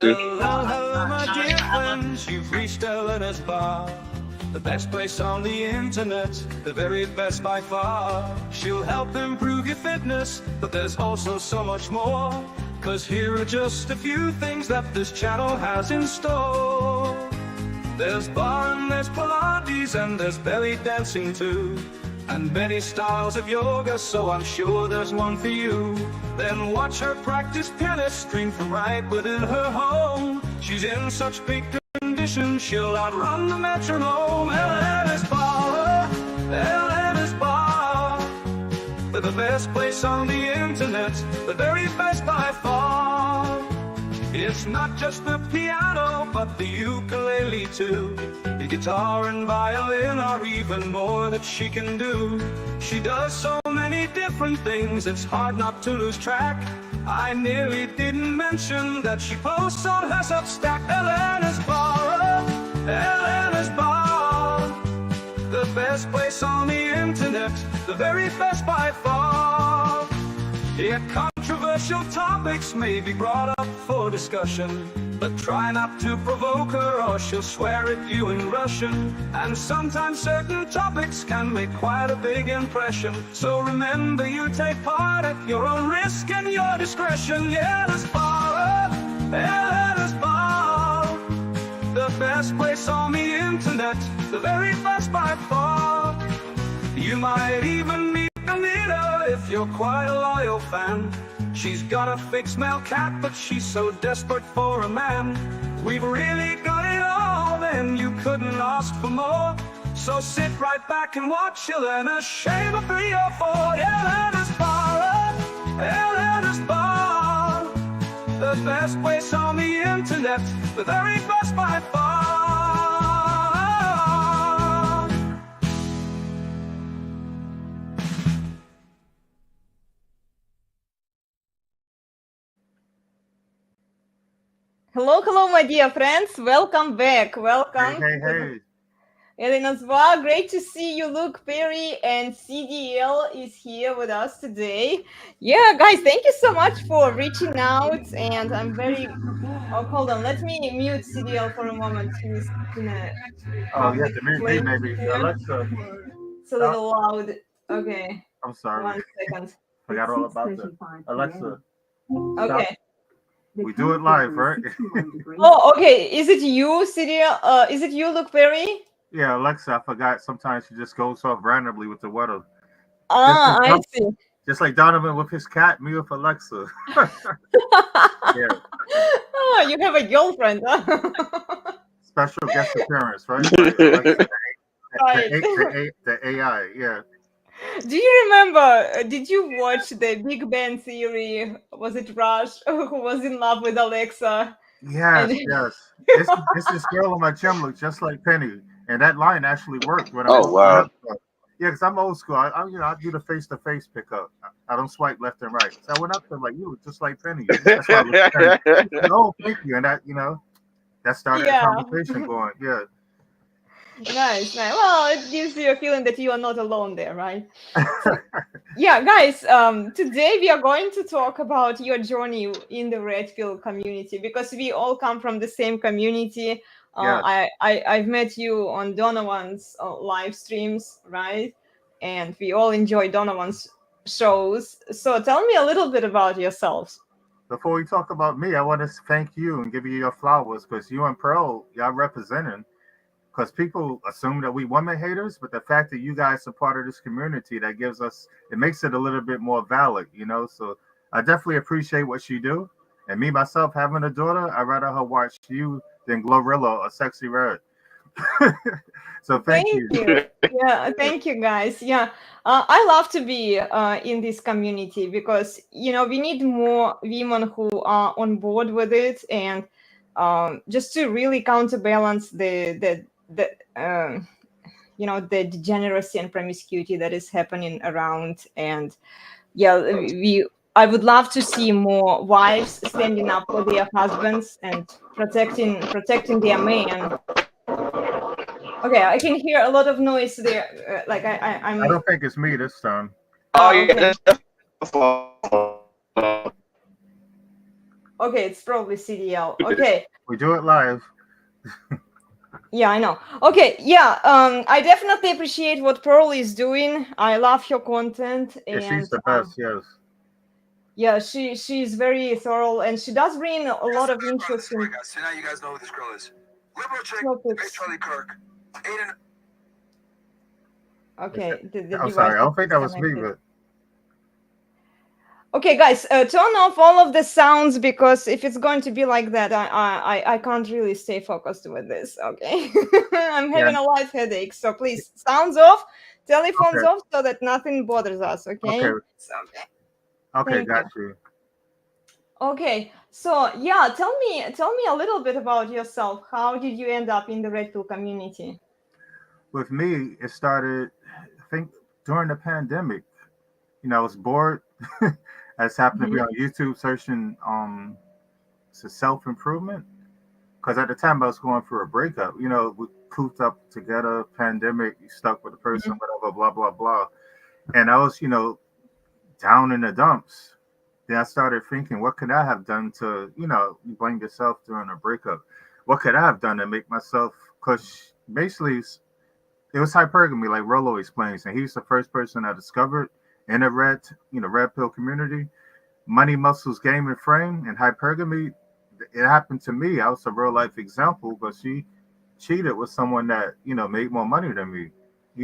Hello, my dear friends, you've reached Elena's bar. The best place on the internet, the very best by far. She'll help improve your fitness, but there's also so much more. 'Cause here are just a few things that this channel has in store. There's bar and there's Pilates and there's belly dancing too. And many styles of yoga, so I'm sure there's one for you. Then watch her practice piano stream from right within her home. She's in such big condition, she'll outrun the metronome. Elena's Bar, Elena's Bar. They're the best place on the internet, the very best by far. It's not just the piano, but the ukulele too. The guitar and violin are even more that she can do. She does so many different things, it's hard not to lose track. I nearly didn't mention that she posts on her Substack. Elena's Bar, Elena's Bar. The best place on the internet, the very best by far. Yeah, controversial topics may be brought up for discussion, but try not to provoke her or she'll swear at you in Russian. And sometimes certain topics can make quite a big impression. So remember, you take part at your own risk and your discretion. Yeah, Elena's Bar, Elena's Bar. The best place on the internet, the very best by far. You might even meet Elena if you're quite a loyal fan. She's got a fixed male cat, but she's so desperate for a man. We've really got it all, then you couldn't ask for more. So sit right back and watch Elena shave a 3 or 4. Elena's Bar, Elena's Bar. The best place on the internet, the very best by far. Hello, my dear friends. Welcome back. Welcome. Hey. Elena's Bar. Great to see you, Luke Perry, and CDL is here with us today. Yeah, guys, thank you so much for reaching out. And I'm very... Oh, hold on. Let me mute CDL for a moment. He's gonna... Oh, yeah, the mute maybe. Alexa. It's a little loud. Okay. I'm sorry. 1 second. Forgot all about that. Alexa. Okay. Stop. We do it live, right? Oh, okay. Is it you, CDL? Is it you, Luke Perry? Yeah, Alexa, I forgot. Sometimes she just goes off randomly with the weather. I see. Just like Donovan with his cat, me with Alexa. Yeah. Oh, you have a girlfriend, huh? Special guest appearance, right? Alexa, Right. the AI, yeah. Do you remember, did you watch the Big Bang Theory? Was it Rush who was in love with Alexa? Yes. This this girl in my gym looks just like Penny. And that line actually worked when I was wow. Yeah, because I'm old school. I do the face-to-face pickup. I don't swipe left and right. So I went up to her like, you look just like Penny. That's why I looked at Penny. Said, oh, thank you. And that, that started the conversation going. Yeah. Nice. Well, it gives you a feeling that you are not alone there, right? Yeah, guys, today we are going to talk about your journey in the red pill community, because we all come from the same community. I've met you on Donovan's live streams, right? And we all enjoy Donovan's shows. So tell me a little bit about yourselves. Before we talk about me, I want to thank you and give you your flowers, because you and Pearl, y'all representing. Because people assume that we women haters, but the fact that you guys are part of this community, that gives us, it makes it a little bit more valid, So I definitely appreciate what you do. And me, myself, having a daughter, I'd rather her watch you than Glorilla or Sexy Red. So thank you. Yeah, thank you, guys. Yeah, I love to be in this community, because, we need more women who are on board with it, and just to really counterbalance the degeneracy and promiscuity that is happening around. And I would love to see more wives standing up for their husbands and protecting their men. Okay, I can hear a lot of noise there. I don't think it's me this time. Okay, it's probably CDL. Okay. We do it live. Yeah, I know. Okay, yeah. I definitely appreciate what Pearl is doing. I love her content, Yeah, she's and the best. Yes. yeah, she's very thorough, and she does bring a lot of interesting guys. So now you guys know who this girl is. Liberal chick, topics. Charlie Kirk. Aiden. Okay, the I'm device sorry. I is don't think that was me, disconnected. but Okay, guys, turn off all of the sounds, because if it's going to be like that, I can't really stay focused with this. Okay, I'm yeah. having a live headache, so please, sounds off, telephones Okay. off, so that nothing bothers us. Okay, Okay. so, Okay. thank Got you. you. Okay, so yeah, tell me a little bit about yourself. How did you end up in the Red Pill community? With me, it started, I think, during the pandemic. I was bored. I just happened to be Mhm. on YouTube searching self improvement, because at the time I was going through a breakup. We cooped up together, pandemic, you stuck with a person, Mhm. whatever, blah blah blah. And I was, down in the dumps. Then I started thinking, what could I have done to, you blame yourself during a breakup. What could I have done to make myself? Because basically, it was hypergamy, like Rollo explains, and he's the first person I discovered in the red pill community. Money, muscles, game, and frame, and hypergamy. It happened to me. I was a real life example, but she cheated with someone that made more money than me.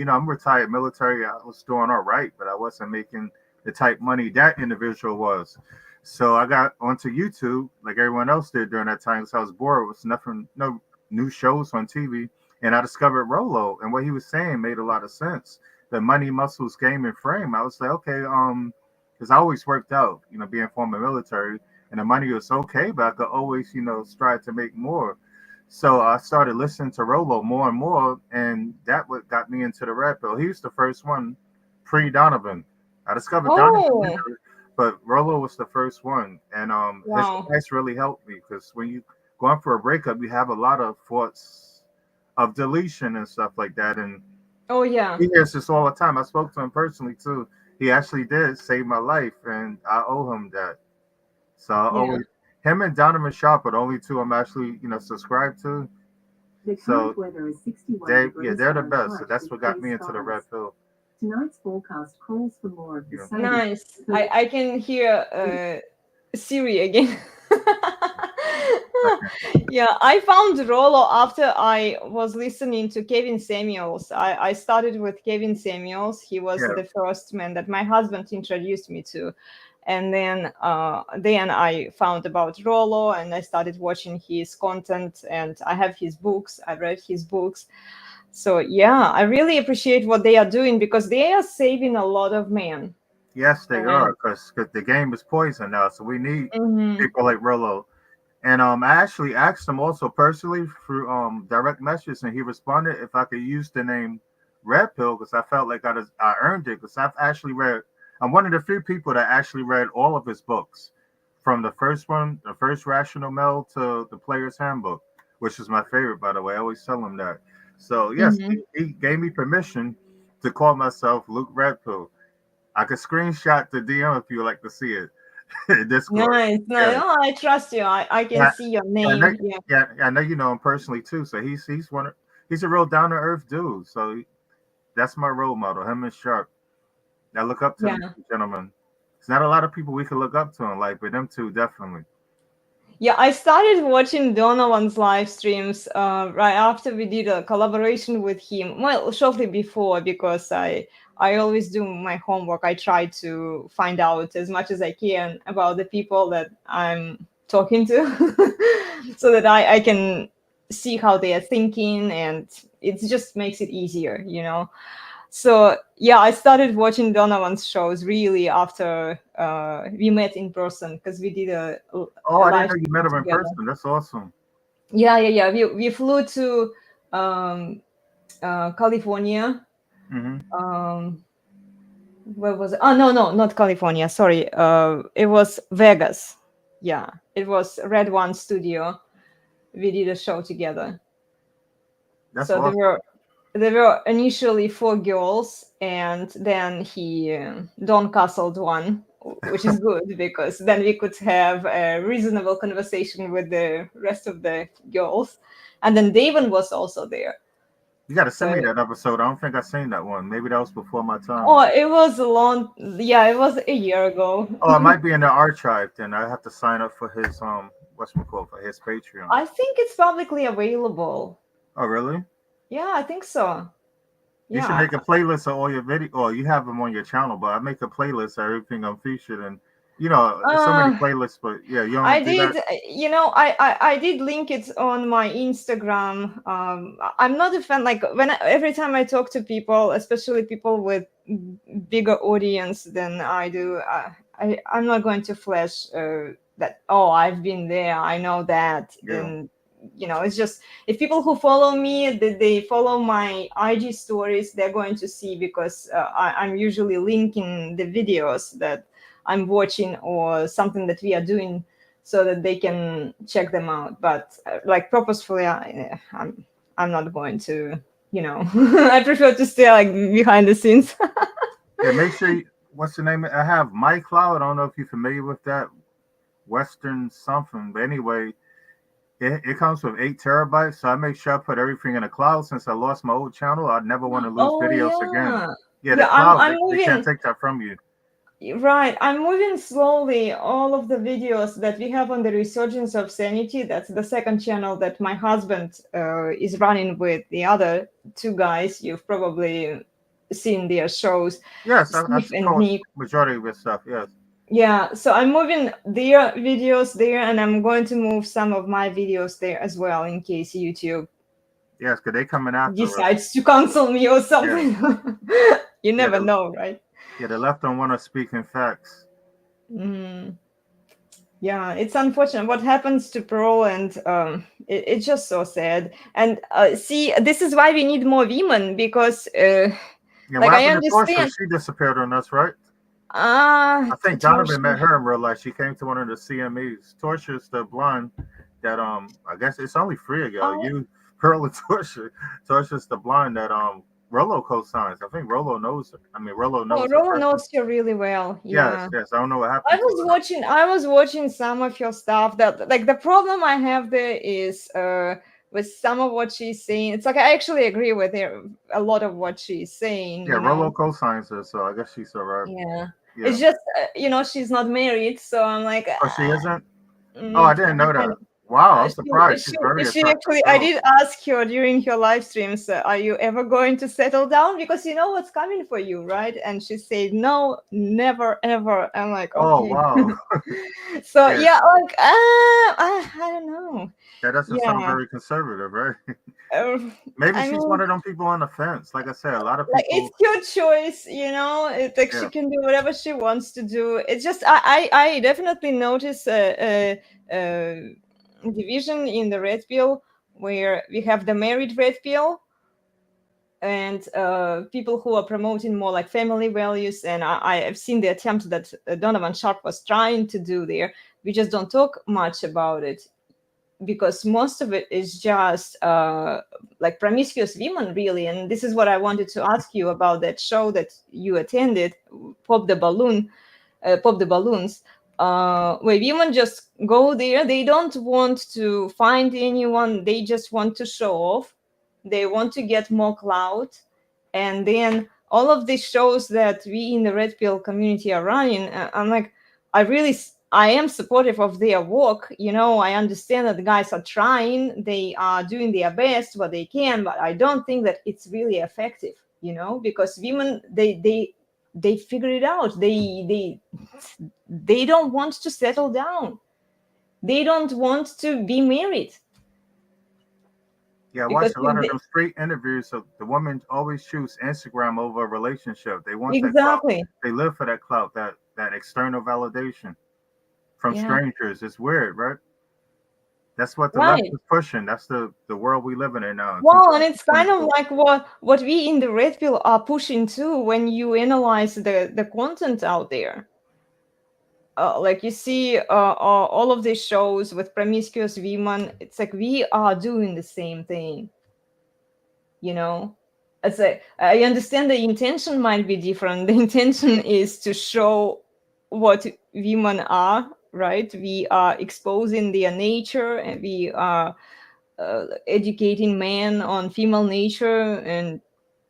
I'm retired military. I was doing all right, but I wasn't making the type money that individual was. So I got onto YouTube like everyone else did during that time, because I was bored. With nothing, no new shows on TV, and I discovered Rolo, and what he was saying made a lot of sense. The money, muscles, game, and frame. I was like, okay, because I always worked out, being former military, and the money was okay, but I could always, strive to make more. So I started listening to Rolo more and more, and that what got me into the red pill. He was the first one, pre Donovan. I discovered Donovan Oh, later, but Rolo was the first one, and his wow. advice really helped me, because when you going for a breakup, you have a lot of thoughts of deletion and stuff like that, and Oh, yeah. he hears this all the time. I spoke to him personally too. He actually did save my life, and I owe him that. So I Yeah. always him and Donovan Sharp are the only two I'm actually subscribed to. The So current weather is 61 they're degrees the best. So Fahrenheit that's with what got grey me into the red skies. pill. Tonight's forecast calls for more of the Yeah. same. Nice. I can hear Siri again. Yeah, I found Rolo after I was listening to Kevin Samuels. I started with Kevin Samuels. He was Yeah. the first man that my husband introduced me to. And then I found about Rolo, and I started watching his content, and I have his books. I read his books. So yeah, I really appreciate what they are doing, because they are saving a lot of men. Yes, they are, And because the game is poison now. So we need mhm. people like Rolo. And I actually asked him also personally through direct messages, and he responded if I could use the name Red Pill, because I felt like I earned it, because I've actually read. I'm one of the few people that actually read all of his books, from the first one, the first Rational Male, to the Player's Handbook, which is my favorite, by the way. I always tell him that. So yes, Mhm. he gave me permission to call myself Luke Red Pill. I could screenshot the DM if you would like to see it. Discord. Nice, nice. Yeah. Oh, I trust you. I can Yeah, see your yeah, I know, name. Yeah, yeah, I know you know him personally too. So he's a real down to earth dude. So that's my role model, him and Sharp. I look up to them yeah. gentlemen. It's not a lot of people we can look up to in life, but them two definitely. Yeah, I started watching Donovan's live streams right after we did a collaboration with him. Well, shortly before, because I always do my homework. I try to find out as much as I can about the people that I'm talking to, so that I can see how they are thinking, and it just makes it easier, you know. So yeah, I started watching Donovan's shows really after we met in person, because we did Oh, a I didn't live know you met stream him in together. person. That's awesome. Yeah. We flew to um, California. Hmm. Um, where was it? Oh, no, not California. Sorry, it was Vegas. Yeah, it was Red One Studio. We did a show together. That's So awesome. there were initially four girls, and then he Don Castled one. which is good because then we could have a reasonable conversation with the rest of the girls. And then Davon was also there. You got to send me So, that episode. I don't think I seen that one. Maybe that was before my time. oh, it was a long, yeah, it was a year ago. Oh, it might be in the archive. Then I have to sign up for his whatchamacallit, for his Patreon. I think it's publicly available. Oh, really? Yeah, I think so. You should Yeah. make a playlist of all your video. Or you have them on your channel, but I make a playlist of everything I'm featured in. There's so many playlists, but yeah, you don't I do did, that? I did link it on my Instagram. I'm not a fan, like every time I talk to people, especially people with bigger audience than I do, I'm not going to flash that, oh, I've been there, I know that. Yeah. And it's just, if people who follow me, they follow my IG stories, they're going to see, because I'm usually linking the videos that I'm watching or something that we are doing, so that they can check them out. But like purposefully, I'm not going to, I prefer to stay like behind the scenes. Yeah, make sure. What's the name? I have my cloud. I don't know if you're familiar with that. Western something. But anyway, it comes with 8 terabytes. So I make sure I put everything in the cloud. Since I lost my old channel, I'd never want to lose videos again. Yeah, the cloud, they can't take that from you. Right, I'm moving slowly all of the videos that we have on the Resurgence of Sanity. That's the second channel that my husband is running with the other 2 guys. You've probably seen their shows. Yes, I Steve and saw Nick. majority of his stuff. Yes. Yeah, so I'm moving their videos there, and I'm going to move some of my videos there as well, in case YouTube Yes, because they coming after us. decides to cancel me or something. You never know, right? Yeah, the left don't want us speaking facts. Yeah, it's unfortunate what happens to Pearl, and it's just so sad. And see, this is why we need more women, because Yeah, like, what I happened to Torsha? understand. She disappeared on us, right? I I think Donovan met her in real life. She came to one of the CMEs. Torsha's the blonde that I guess it's only 3 of y'all. Oh. You, Pearl, and Torsha. Torsha's the blonde that Rolo co-signs. I think Rolo knows her. I mean, Rolo knows her. Rolo knows you really well. Yeah. Yes. I don't know what happened. I was watching some of your stuff. That, like, the problem I have there is with some of what she's saying. It's like, I actually agree with her, a lot of what she's saying. Yeah, Rolo co-signs her, so I guess she's all right. Yeah. It's just she's not married, so I'm like, oh, she isn't? Oh, I didn't know that. Wow, I'm surprised. She's very attractive. I did ask her during her live streams, are you ever going to settle down? Because you know what's coming for you, right? And she said, no, never, ever. I'm like, okay. Oh, wow. So, yeah, like, I don't know. That doesn't sound very conservative, right? Maybe she's one of them people on the fence. Like I said, a lot of people. Like, it's your choice, It's like, she can do whatever she wants to do. It's just, I definitely notice division in the red pill, where we have the married red pill and people who are promoting more like family values. And I have seen the attempt that Donovan Sharp was trying to do there. We just don't talk much about it, because most of it is just like promiscuous women, really. And this is what I wanted to ask you about that show that you attended, Pop the Balloons, where women just go there. They don't want to find anyone. They just want to show off. They want to get more clout. And then all of these shows that we in the red pill community are running, I'm like, I am supportive of their work. I understand that the guys are trying. They are doing their best, what they can, but I don't think that it's really effective, because women, they figure it out. They don't want to settle down. They don't want to be married. Yeah, I watched a lot of them straight interviews. So the women always choose Instagram over a relationship. They want that clout. They live for that clout, that external validation from strangers. It's weird, right? That's what the left is pushing. That's the world we live in now. Well, and it's kind of like what we in the red pill are pushing too, when you analyze the content out there. Like, you see all of these shows with promiscuous women. It's like, we are doing the same thing. It's like, I understand the intention might be different. The intention is to show what women are, right? We are exposing their nature, and we are educating men on female nature, and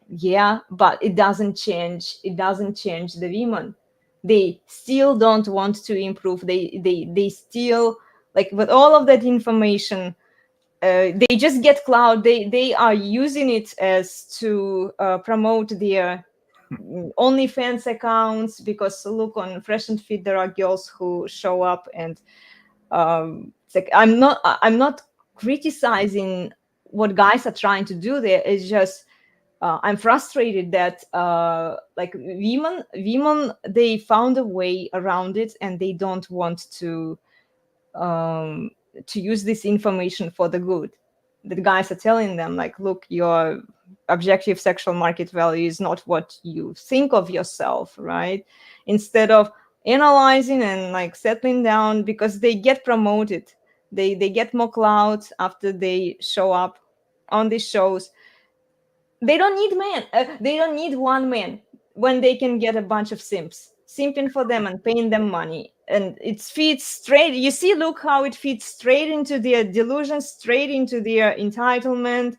yeah, but it doesn't change. It doesn't change the women. They still don't want to improve. They still, like, with all of that information, they just get clout. They are using it as to promote their OnlyFans accounts, because look, on Fresh and Fit there are girls who show up, and it's like, I'm not criticizing what guys are trying to do there. It's just I'm frustrated that like women they found a way around it, and they don't want um, to use this information for the good. The guys are telling them, like, look, your objective sexual market value is not what you think of yourself, right? Instead of analyzing and like settling down, because they get promoted, they get more clout after they show up on these shows. They don't need men. They don't need one man when they can get a bunch of simps simping for them and paying them money. And it feeds straight. You see, look how it feeds straight into their delusion, straight into their entitlement.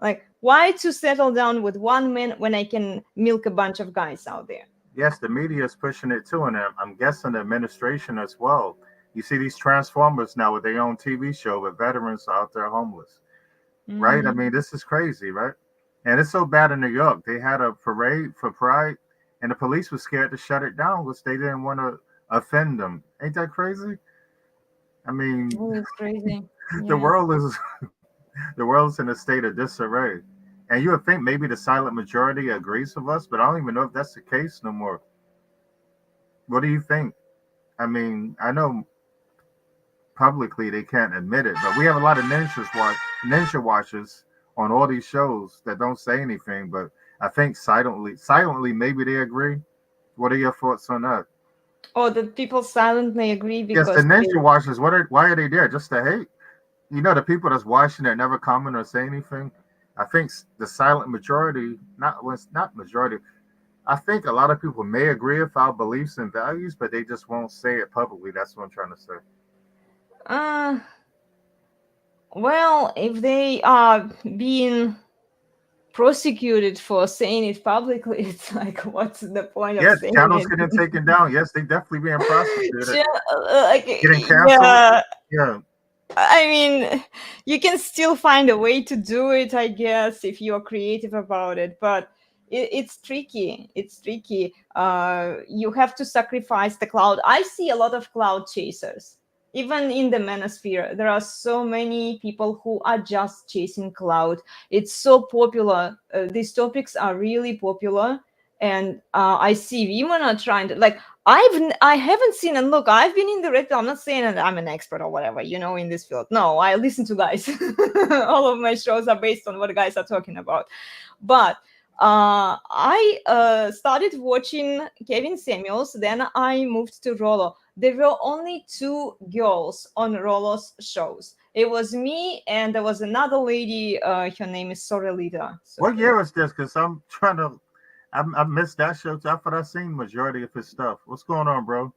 Like, why to settle down with one man when I can milk a bunch of guys out there? Yes, the media is pushing it too, and I'm guessing the administration as well. You see these transformers now with their own TV show, but veterans are out there homeless, right? I Mhm. mean, this is crazy, right? And it's so bad in New York. They had a parade for Pride, and the police was scared to shut it down because they didn't want to offend them. Ain't that crazy? I mean, Oh, it's crazy. the Yeah. world is the world's in a state of disarray. And you would think maybe the silent majority agrees with us, but I don't even know if that's the case no more. What do you think? I mean, I know publicly they can't admit it, but we have a lot of ninja watchers on all these shows that don't say anything, but I think silently maybe they agree. What are your thoughts on that? Oh, the people silently agree Yes, the because they, ninja watchers. Why are they there? Just to hate? You know, the people that's watching that never comment or say anything. I think the silent majority, not majority. I think a lot of people may agree with our beliefs and values, but they just won't say it publicly. That's what I'm trying to say. uh well, if they are being prosecuted for saying it publicly, it's like, what's the point of Yes, saying channels it? getting taken down. Yes, they definitely being prosecuted, Like, getting canceled. yeah, Yeah, I mean, you can still find a way to do it, I guess, if you're creative about it, but it's tricky. It's tricky. You have to sacrifice the cloud. I see a lot of cloud chasers. Even in the manosphere, there are so many people who are just chasing cloud. It's so popular. These topics are really popular. And I see women are trying to, like, I haven't seen, and look, I've been in the red pill. I'm not saying that I'm an expert or whatever, in this field. No, I listen to guys. All of my shows are based on what guys are talking about. But I started watching Kevin Samuels. Then I moved to Rollo. There were only two girls on Rollo's shows. It was me, and there was another lady. Her name is Sorelita. what year is this? Because I'm trying to. I missed that show. I thought I seen majority of his stuff. What's going on, bro?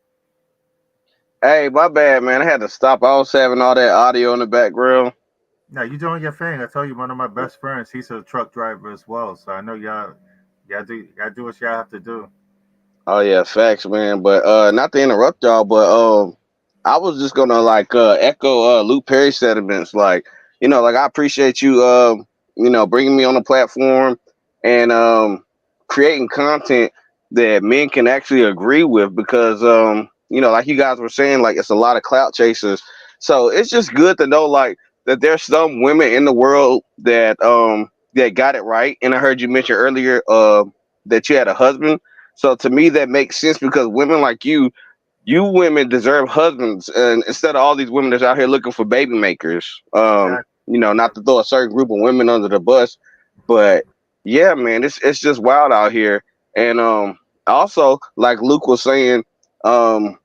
Hey, my bad, man. I had to stop. I was having all that audio in the background. Now you doing your thing. I told you one of my best friends. He's a truck driver as well. So I know y'all do what y'all have to do. Oh yeah, facts, man. But not to interrupt y'all, but I was just gonna like echo Luke Perry sentiments. Like, like I appreciate you bringing me on the platform and creating content that men can actually agree with because like you guys were saying, like it's a lot of clout chasers. So it's just good to know like that there's some women in the world that got it right. And I heard you mention earlier that you had a husband, so to me, that makes sense because women like you women deserve husbands, and instead of all these women that's out here looking for baby makers. Exactly. Not to throw a certain group of women under the bus, but yeah, man, it's just wild out here. And also, like Luke was saying, um,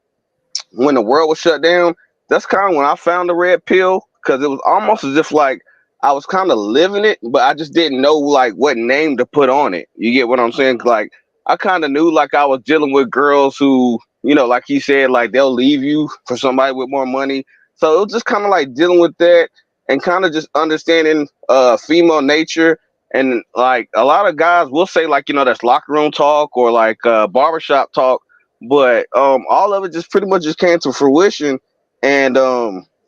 when the world was shut down, that's kind of when I found the red pill because it was almost as if like I was kind of living it, but I just didn't know like what name to put on it. You get what I'm saying? Like I kind of knew like I was dealing with girls who like he said, like they'll leave you for somebody with more money. So it was just kind of like dealing with that and kind of just understanding female nature. And like a lot of guys will say like, that's locker room talk or like barbershop talk, but all of it just pretty much just came to fruition. And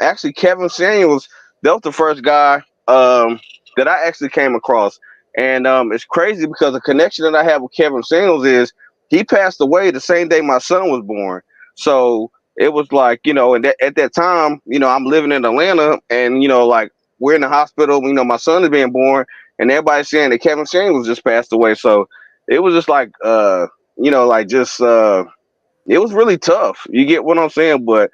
actually Kevin Samuels, that was the first guy that I actually came across. And it's crazy because the connection that I have with Kevin Samuels is he passed away the same day my son was born. So it was like, and at that time, I'm living in Atlanta and, like we're in the hospital, my son is being born and everybody's saying that Kevin Samuels just passed away. So it was just like, like just, it was really tough. You get what I'm saying? But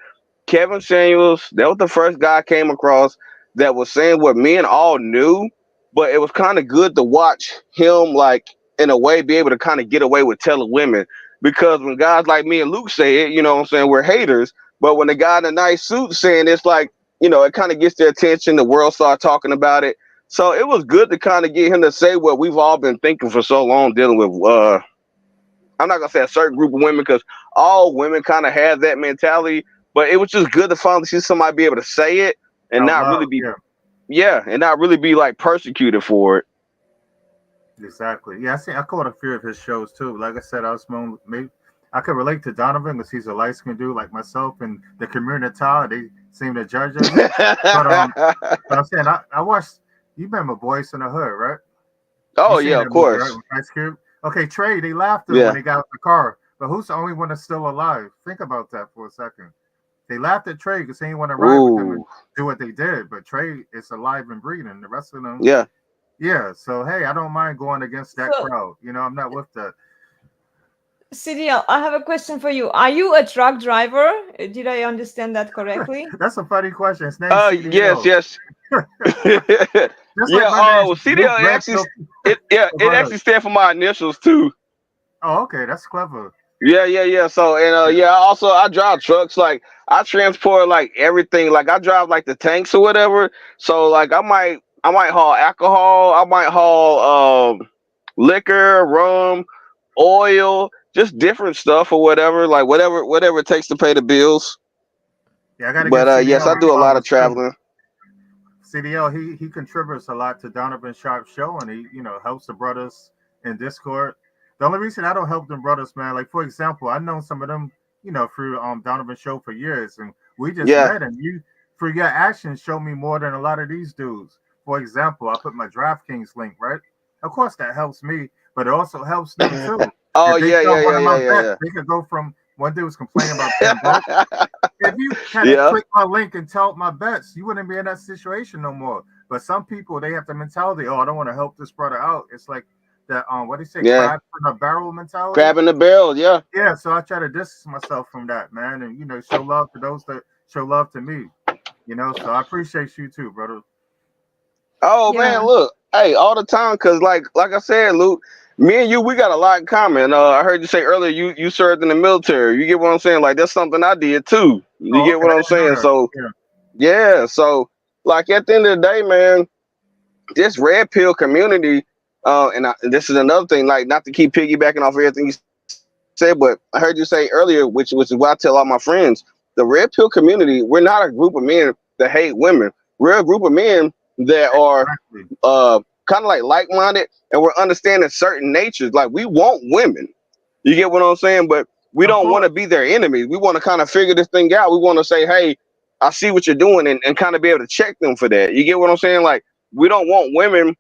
Kevin Samuels, that was the first guy I came across that was saying what men all knew, but it was kind of good to watch him, like, in a way, be able to kind of get away with telling women. Because when guys like me and Luke say it, what I'm saying, we're haters. But when the guy in a nice suit saying it's like, it kind of gets their attention. The world start talking about it. So it was good to kind of get him to say what we've all been thinking for so long, dealing with, I'm not going to say a certain group of women because all women kind of have that mentality. But it was just good to finally see somebody be able to say it and Out not loud, really be, yeah. and not really be like persecuted for it. Exactly. Yeah, I caught a few of his shows too. Like I said, maybe I could relate to Donovan because he's a light skinned dude like myself, and the community they seem to judge us. But I'm saying I watched. You remember Boys in the Hood, right? You Oh seen yeah, that of movie, right? course. With Ice Cube. Okay, Trey. They laughed at him when Yeah. they got out the car, but who's the only one that's still alive? Think about that for a second. They laughed at Trey because he didn't want to ride with them and Ooh. do what they did, but Trey is alive and breathing. The rest of them. Yeah. Yeah, so hey, I don't mind going against that So, crowd. I'm not with that. CDL, I have a question for you. Are you a truck driver? Did I understand that correctly? That's a funny question. His name's Yes, CDO. yes. Just like Yeah. my name's Oh, Luke CDL actually, Redfield. it actually stands for my initials too. Oh, okay, that's clever. Yeah. So and Yeah. yeah, also I drive trucks. Like I transport like everything. Like I drive like the tanks or whatever. So like I might haul alcohol. I might haul liquor, rum, oil, just different stuff or whatever. Like whatever it takes to pay the bills. Yeah, I got to give But yes, CDL I his do a lot of flowers too. traveling. CDL, he contributes a lot to Donovan Sharp's show, and he helps the brothers in Discord. The only reason I don't help them brothers, man, like for example, I know some of them, through Donovan show for years, and we just Yeah. met, and you for your actions show me more than a lot of these dudes. For example, I put my DraftKings link, right? Of course that helps me, but it also helps them too. Oh If they yeah, feel yeah, one yeah, of my bets, yeah, they could go from one dude was complaining about being broke. yeah. If you had to Yeah. click my link and tell my bets, you wouldn't be in that situation no more. But some people they have the mentality, oh, I don't want to help this brother out. It's like that what do you say, Yeah. crab in a barrel mentality? Grabbing the barrel, yeah. Yeah, so I try to distance myself from that, man, and show love to those that show love to me. So I appreciate you too, brother. Oh Yeah. man, look, hey, all the time, cause like I said, Luke, me and you, we got a lot in common. I heard you say earlier you served in the military. You get what I'm saying? Like that's something I did too. You Oh, get okay, what I I'm didn't know saying? that. So Yeah. yeah, so like at the end of the day, man, this red pill community, this is another thing, like not to keep piggybacking off everything you said, but I heard you say earlier, which is what I tell all my friends, the red pill community, we're not a group of men that hate women. We're a group of men that are Exactly. kind of like minded, and we're understanding certain natures. Like we want women, you get what I'm saying, but we Of don't want to course. be their enemies. We want to kind of figure this thing out. We want to say, hey, I see what you're doing, and kind of be able to check them for that. You get what I'm saying? Like we don't want women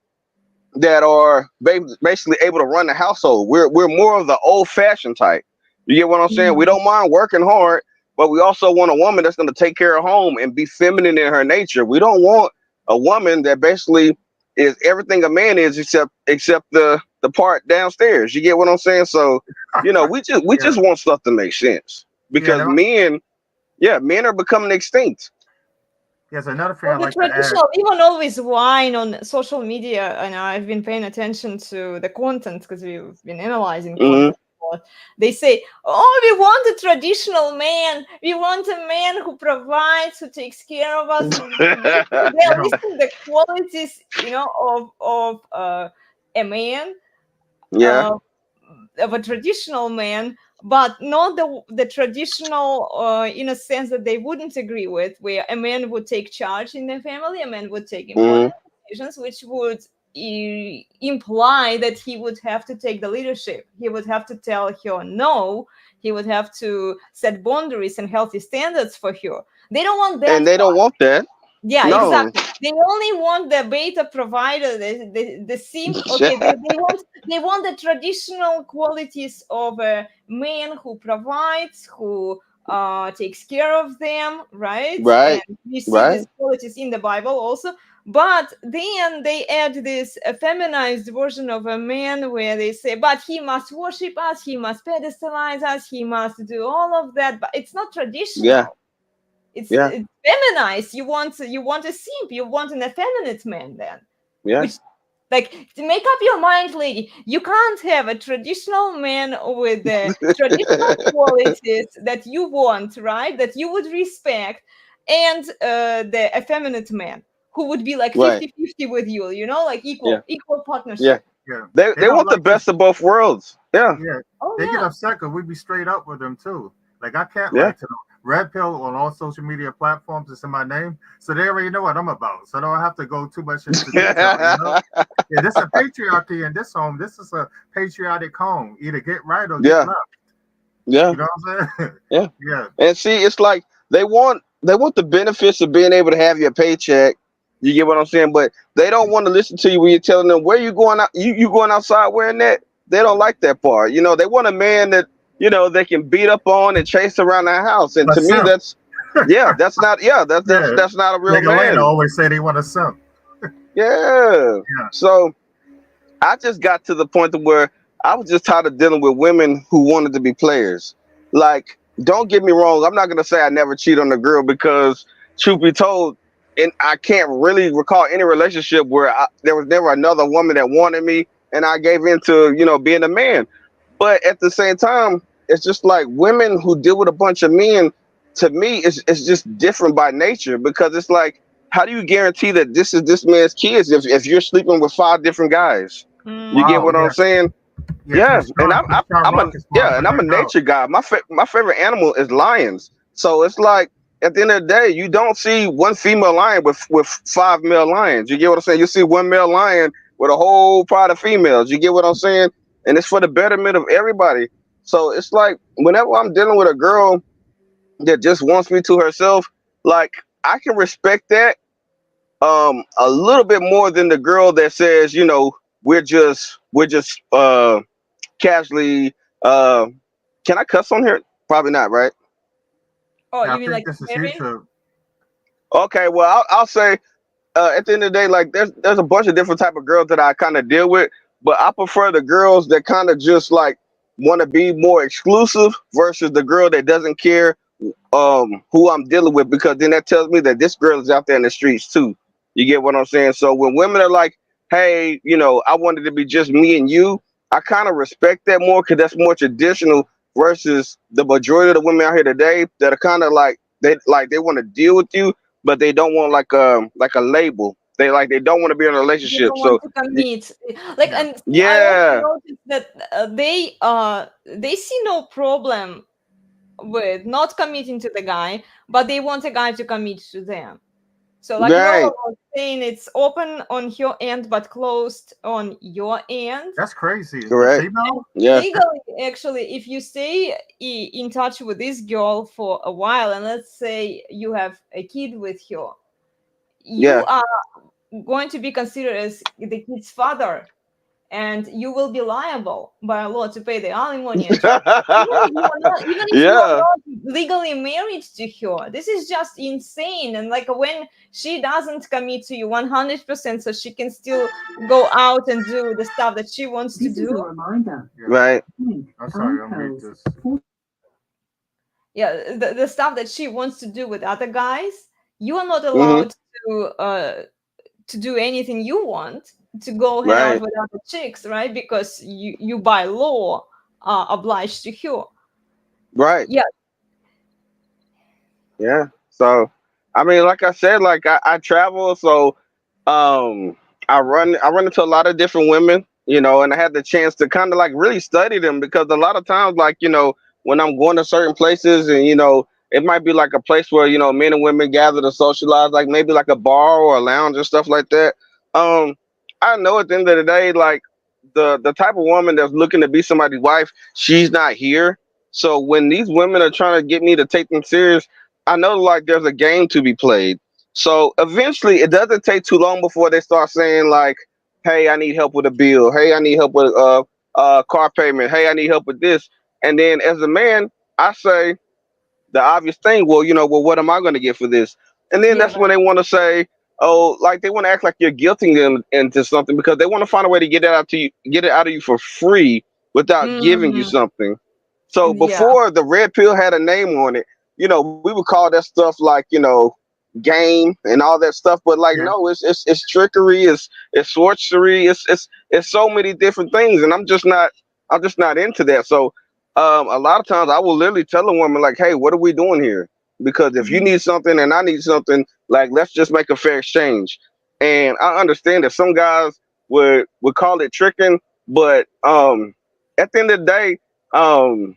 that are basically able to run the household. We're more of the old fashioned type. You get what I'm saying? We don't mind working hard, but we also want a woman that's going to take care of home and be feminine in her nature. We don't want a woman that basically is everything a man is except the part downstairs. You get what I'm saying? So we just Yeah. want stuff to make sense Yeah. because men are becoming extinct. Yes, another thing Well, I'd the like to add. traditional, even always whine on social media, and I've been paying attention to the content because we've been analyzing Hmm. content. They say, "Oh, we want a traditional man. We want a man who provides, who takes care of us." They're Yeah. listing the qualities, of a man, Yeah. uh, of a traditional man, but not the traditional, in a sense that they wouldn't agree with, where a man would take charge in the family, a man would take important decisions, which would imply that he would have to take the leadership. He would have to tell her no. He would have to set boundaries and healthy standards for her. They don't want that. And they don't want that. Yeah, No. exactly. They only want the beta provider, the simp. Okay, they want the traditional qualities of a man who provides, who takes care of them, right? Right. And we see Right. these qualities in the Bible also. But then they add this feminized version of a man where they say, but he must worship us, he must pedestalize us, he must do all of that. But it's not traditional. Yeah. It's Yeah. feminized. You want a simp. You want an effeminate man then. Yeah. Which, like, to make up your mind, lady. You can't have a traditional man with the traditional qualities that you want, right? That you would respect, and the effeminate man who would be like Right. 50-50 with you, you know, like equal partnership. Yeah. Yeah. They don't want the like best of both worlds. Yeah. Yeah. Oh, They get yeah. upset because we be straight up with them too. Like I can't Yeah. lie to them. Red pill on all social media platforms is in my name, so they already know what I'm about. So I don't have to go too much into detail. You know? Yeah, this is a patriarchy in this home. This is a patriotic home. Either get right or get left. Yeah. You know what I'm saying? Yeah. Yeah. And see, it's like they want the benefits of being able to have your paycheck. You get what I'm saying? But they don't want to listen to you when you're telling them where you going out. You going outside wearing that? They don't like that part. You know, they want a man that, you know, they can beat up on and chase around the house. And A to me, simp. that's not that's not a real Like man. Elena always say they want a simp. Yeah. Yeah. So I just got to the point of where I was just tired of dealing with women who wanted to be players. Like, don't get me wrong, I'm not gonna say I never cheat on a girl, because truth be told, and I can't really recall any relationship where there was never another woman that wanted me and I gave in to, you know, being a man. But at the same time, it's just like women who deal with a bunch of men, to me, it's just different by nature, because it's like, how do you guarantee that this is this man's kids if you're sleeping with 5 different guys? You get Wow, what I'm yeah. sayan? Yeah, Yeah, and I'm I'm a nature guy. My favorite animal is lions. So it's like, at the end of the day, you don't see one female lion with 5 male lions. You get what I'm saying? You see one male lion with a whole pride of females. You get what I'm saying? And it's for the betterment of everybody. So it's like, whenever I'm dealing with a girl that just wants me to herself, like, I can respect that a little bit more than the girl that says, you know, we're just casually, can I cuss on here? Probably not, right? Oh, I you mean think like this is married? YouTube. Okay, well, I'll say, at the end of the day, like, there's a bunch of different type of girls that I kind of deal with, but I prefer the girls that kind of just like want to be more exclusive versus the girl that doesn't care who I'm dealing with, because then that tells me that this girl is out there in the streets too. You get what I'm saying? So when women are like, hey, you know, I wanted to be just me and you, I kind of respect that more, because that's more traditional, versus the majority of the women out here today that are kind of like, they want to deal with you, but they don't want like a label. They don't want to be in a They relationship. don't So want to commit. Like, Yeah. and I yeah, also noticed that they see no problem with not committing to the guy, but they want a guy to commit to them. So, like Lola right. was saying, it's open on her end but closed on your end. That's crazy. The Correct. female? Yeah. Legally, actually, if you stay in touch with this girl for a while, and let's say you have a kid with her, you Yeah. are going to be considered as the kid's father, and you will be liable by law to pay the alimony and child support, even if you are Yeah. not legally married to her. This is just insane. And like, when she doesn't commit to you 100%, so she can still go out and do the stuff that she wants to This is a do. reminder. Yeah. Right. Link. I'm sorry, I'm reading Codes. this. Yeah, the stuff that she wants to do with other guys, you are not Mm-hmm. allowed to do anything you want, to go hang out Right. with other chicks, right? Because you by law are obliged to her. Right. Yeah. Yeah. So, I mean, like I said, like I travel, so I run into a lot of different women, you know, and I had the chance to kind of like really study them, because a lot of times, like, you know, when I'm going to certain places, and it might be like a place where men and women gather to socialize, like maybe like a bar or a lounge and stuff like that. Um, I know at the end of the day, like the type of woman that's looking to be somebody's wife, she's not here. So when these women are trying to get me to take them serious, I know like there's a game to be played. So eventually, it doesn't take too long before they start saying like, "Hey, I need help with a bill. Hey, I need help with car payment. Hey, I need help with this." And then as a man, I say the obvious thing. Well, well, what am I going to get for this? And then Yeah, that's when they want to say, oh, like they want to act like you're guilting them into something because they want to find a way to get it out of you for free without giving you mm, something. So yeah, before the red pill had a name on it, we would call that stuff like game and all that stuff. But like Yeah. no, it's trickery, it's sorcery, it's so many different things, and I'm just not into that. So a lot of times I will literally tell a woman like, "Hey, what are we doing here?" Because if you mhm, need something and I need something, like let's just make a fair exchange. And I understand that some guys would call it tricking, but at the end of the day, um,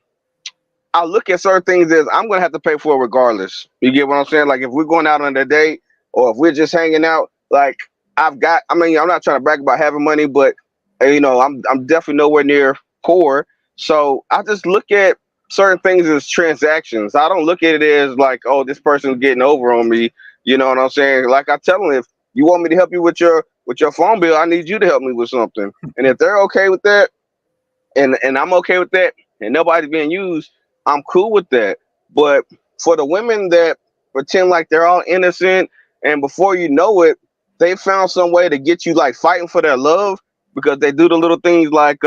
I look at certain things as I'm gonna have to pay for it regardless. You get what I'm saying? Like if we're going out on a date or if we're just hanging out, like I mean, I'm not trying to brag about having money, but I'm definitely nowhere near poor. So I just look at certain things as transactions. I don't look at it as like, oh, this person's getting over on me. You know what I'm saying? Like I tell them, if you want me to help you with your phone bill, I need you to help me with something. And if they're okay with that, and I'm okay with that, and nobody's being used, I'm cool with that. But for the women that pretend like they're all innocent, and before you know it, they found some way to get you like fighting for their love because they do the little things like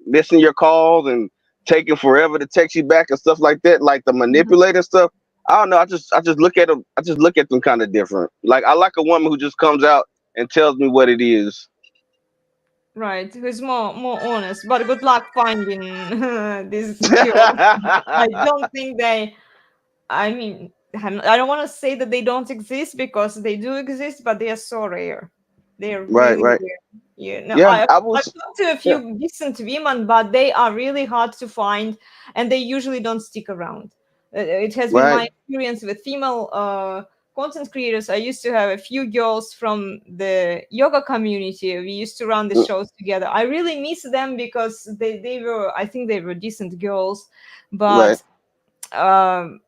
missing your calls and taking forever to text you back and stuff like that, like the mhm. manipulating stuff. I don't know. I just look at them. I just look at them kind of different. Like I like a woman who just comes out and tells me what it is. Right. Who's more honest? But good luck finding these girls. I don't think they. I mean, I don't want to say that they don't exist because they do exist, but they are so rare. They are Right. really Right. rare. Yeah. I I've was. talked to a Yeah. few decent women, but they are really hard to find, and they usually don't stick around. It has been Right. my experience with female content creators. I used to have a few girls from the yoga community. We used to run the Mm, shows together. I really miss them because they were, I think they were decent girls, right. but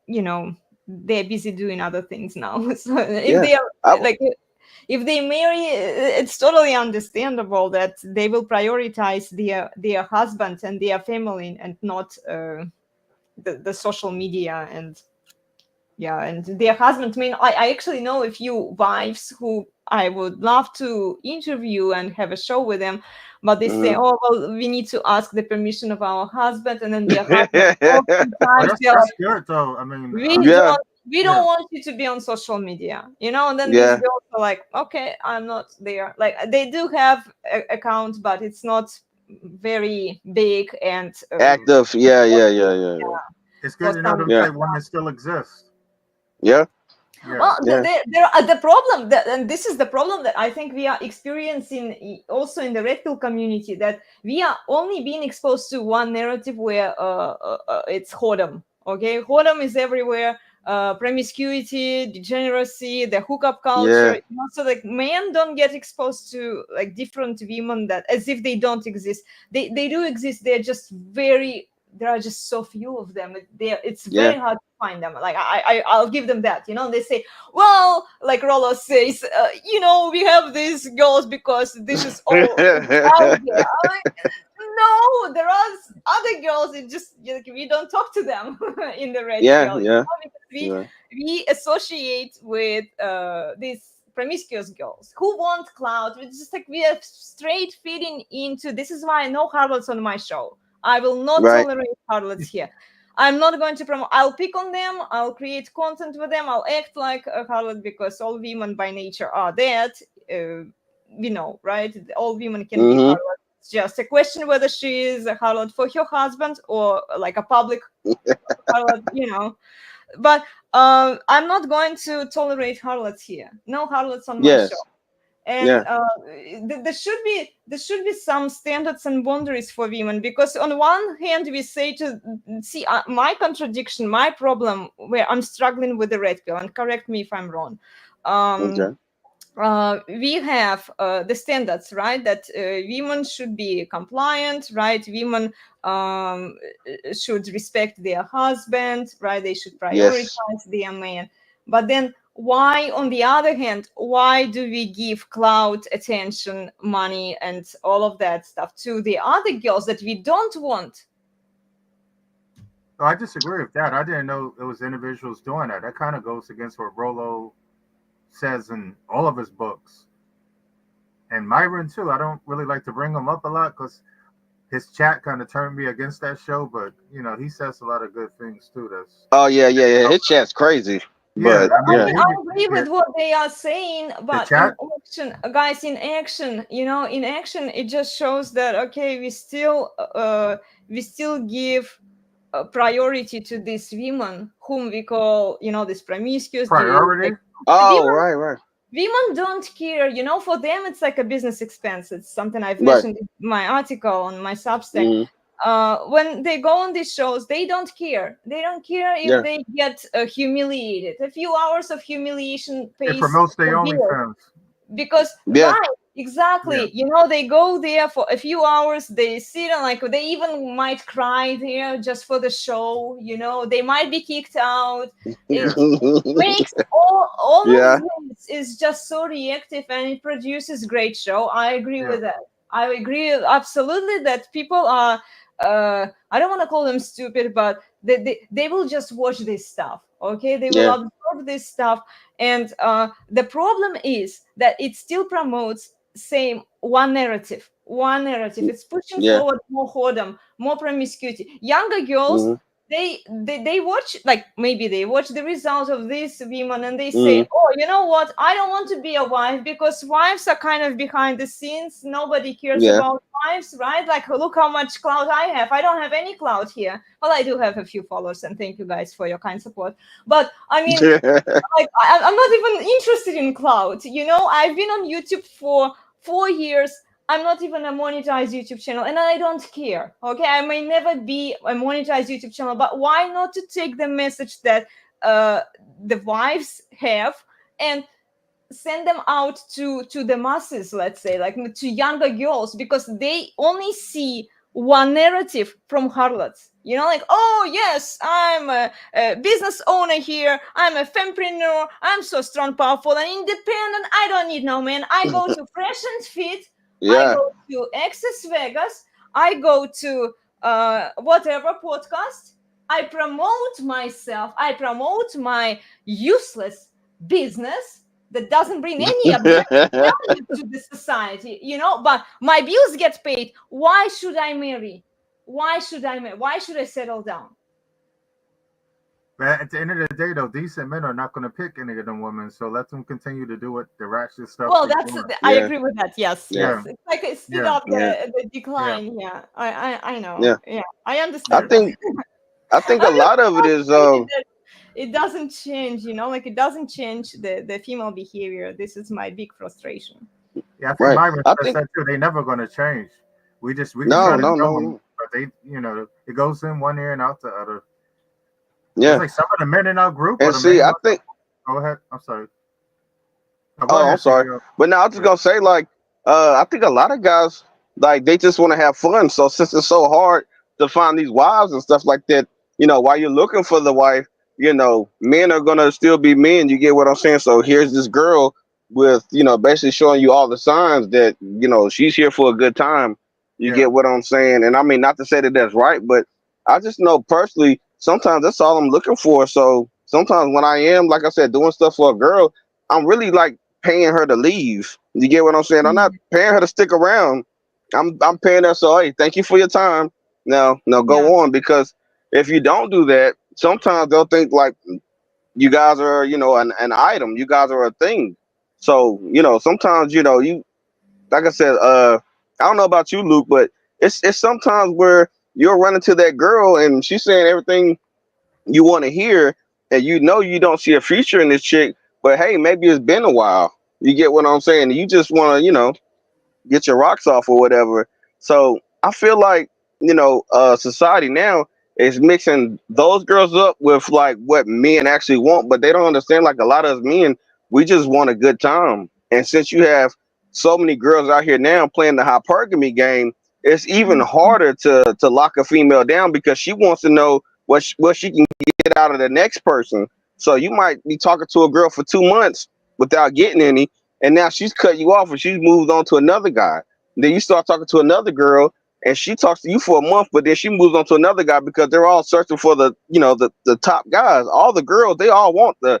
you know, they're busy doing other things now. So if Yeah. they are I, like, if they marry, it's totally understandable that they will prioritize their husband and their family and not the social media. And yeah, and their husband. I mean, I actually know a few wives who I would love to interview and have a show with them, but they say, mhm. "Oh, well, we need to ask the permission of our husband," and then their husband Oh, oftentimes they're that's like, good though. I mean, "We Yeah. don't, we yeah, don't want you to be on social media," you know. And then these Yeah. girls are like, "Okay, I'm not there." Like they do have account, but it's not very big and Active. Yeah. Yeah. Yeah. Yeah. Yeah. it's for good to know some. them Yeah. type women still exist. Yeah. Yeah, Well, Yeah. there are the problem that, and this is the problem that I think we are experiencing also in the red pill community, that we are only being exposed to one narrative where it's whoredom. Okay, whoredom is everywhere. Promiscuity, degeneracy, the hookup culture. Yeah. You know, so like men don't get exposed to like different women that as if they don't exist. They do exist. They're just very. There are just so few of them. It's Yeah. very hard find them. Like I'll give them that. You know, they say, well, like Rollo says, we have these girls because this is all it's out there. I'm like, no, there are other girls. It just like, we don't talk to them in the red Yeah. pill. You Yeah. know, because Yeah. we associate with these promiscuous girls who want clout. It's just like we are straight feeding into. This is why no harlots on my show. I will not Right. tolerate harlots here. I'm not going to promote. I'll pick on them. I'll create content with them. I'll act like a harlot because all women by nature are that. Right? All women can be Mhm. harlots. It's just a question whether she is a harlot for her husband or like a public harlot. But I'm not going to tolerate harlots here. No harlots on my show. Yes. And there should be some standards and boundaries for women, because on one hand we say to see my contradiction, my problem, where I'm struggling with the red pill, and correct me if I'm wrong. Okay. We have the standards, right? That women should be compliant, right? Women should respect their husband, right? They should prioritize Yes. their man. But then why, on the other hand, why do we give clout, attention, money, and all of that stuff to the other girls that we don't want? So I disagree with that. I didn't know it was individuals doing that. That kind of goes against what Rollo says in all of his books. And Myron too. I don't really like to bring him up a lot because his chat kind of turned me against that show. But he says a lot of good things too. That's Oh yeah. His chat's crazy, yeah. but I I mean, mean, I agree with what they are saying, the but chat. in action, guys, in action, in action, it just shows that okay, we still give priority to these women whom we call, this promiscuous. Priority. oh Women, right. women don't care, for them it's like a business expense. It's something I've Right. mentioned in my article on my Substack. Mhm. When they go on these shows, they don't care. They don't care if Yeah. they get humiliated. A few hours of humiliation It pays promotes the their bill. OnlyFans. Because Yeah. right, exactly, they go there for a few hours, they sit and like they even might cry there just for the show, they might be kicked out. It makes all Yeah. of this is just so reactive, and it produces great show. I agree Yeah. with that. I agree absolutely that people are I don't want to call them stupid, but they will just watch this stuff. Okay, they will Yeah. absorb this stuff. And the problem is that it still promotes same one narrative. It's pushing Yeah. forward more whoredom, more promiscuity. Younger girls, Mhm. they watch, like maybe they watch the results of these women and they Mhm. say, oh, you know what, I don't want to be a wife, because wives are kind of behind the scenes. Nobody cares Yeah. about wives, right? Like, look how much clout I have. I don't have any clout here. Well, I do have a few followers, and thank you guys for your kind support. But I mean, like, I'm not even interested in clout. I've been on YouTube for 4 years. I'm not even a monetized YouTube channel, and I don't care. Okay, I may never be a monetized YouTube channel, but why not to take the message that the wives have and send them out to the masses, let's say, like to younger girls, because they only see one narrative from harlots. Like, oh yes, I'm a business owner here, I'm a fempreneur, I'm so strong, powerful, and independent, I don't need no man. I go to Fresh and Fit, I Yeah. go to Access Vegas, I go to whatever podcast, I promote myself, I promote my useless business that doesn't bring any objective value to the society, but my bills get paid. Why should I marry? Why should I settle down? But at the end of the day, though, decent men are not going to pick any of them women. So let them continue to do what the ratchet stuff. Well, they're that's doing. I Yeah. agree with that. Yes, Yeah. yes. It's like it speed Yeah. up Yeah. the decline. Yeah, I know. Yeah. Yeah, I I understand. think a I'm just lot of it is frustrated that it doesn't change. Like it doesn't change the female behavior. This is my big frustration. Yeah, I think right. Myron I says think that too. They're never going to change. We can no, try to no, tell no, them, no. but they, it goes in one ear and out the other. It's Yeah. like some of the men in our group or And the see, main I ones. think Go ahead. I'm sorry. No, go oh, I'm ahead, sorry. CEO. But now I was just gonna say, like, I think a lot of guys like they just want to have fun. So since it's so hard to find these wives and stuff like that, while you're looking for the wife, men are gonna still be men. You get what I'm saying? So here's this girl with, basically showing you all the signs that she's here for a good time. You Yeah. get what I'm saying? And I mean, not to say that that's right, but I just know personally, sometimes that's all I'm looking for. So sometimes when I am, like I said, doing stuff for a girl, I'm really like paying her to leave. You get what I'm saying? I'm not paying her to stick around. I'm paying her, so hey, thank you for your time. Now Yeah. go on, because if you don't do that, sometimes they'll think like you guys are, an item. You guys are a thing. So, sometimes, you like I said, I don't know about you, Luke, but it's sometimes where you're running to that girl and she's saying everything you want to hear, and you don't see a future in this chick, but hey, maybe it's been a while. You get what I'm saying? You just want to, get your rocks off or whatever. So I feel like, society now is mixing those girls up with like what men actually want, but they don't understand. Like a lot of us men, we just want a good time. And since you have so many girls out here now playing the hypergamy game, it's even harder to lock a female down because she wants to know what she can get out of the next person. So you might be talking to a girl for 2 months without getting any, and now she's cut you off and she's moved on to another guy. Then you start talking to another girl and she talks to you for a month, but then she moves on to another guy because they're all searching for the top guys. All the girls, they all want the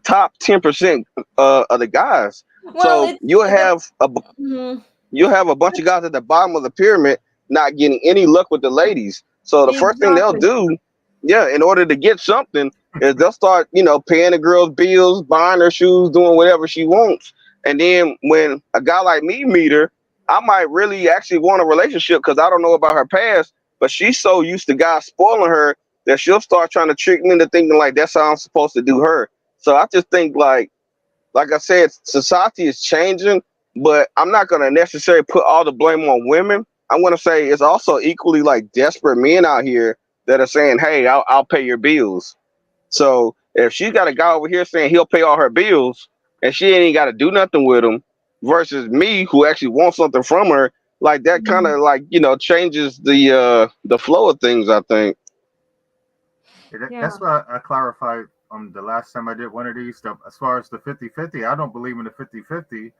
top 10% of the guys. Well, So it's Mhm. you'll have a bunch of guys at the bottom of the pyramid not getting any luck with the ladies. So the first thing they'll Exactly. do, yeah, in order to get something, is they'll start, paying the girl's bills, buying her shoes, doing whatever she wants. And then when a guy like me meet her, I might really actually want a relationship because I don't know about her past, but she's so used to guys spoiling her that she'll start trying to trick me into thinking like that's how I'm supposed to do her. So I just think like I said, society is changing, but I'm not gonna necessarily put all the blame on women. I'm gonna say it's also equally like desperate men out here that are saying, "Hey, I'll pay your bills." So if she's got a guy over here saying he'll pay all her bills and she ain't got to do nothing with him, versus me who actually wants something from her, like that kind of like changes the flow of things. I think. Yeah. That's why I clarified the last time I did one of these stuff. As far as the 50-50, I don't believe in the 50-50,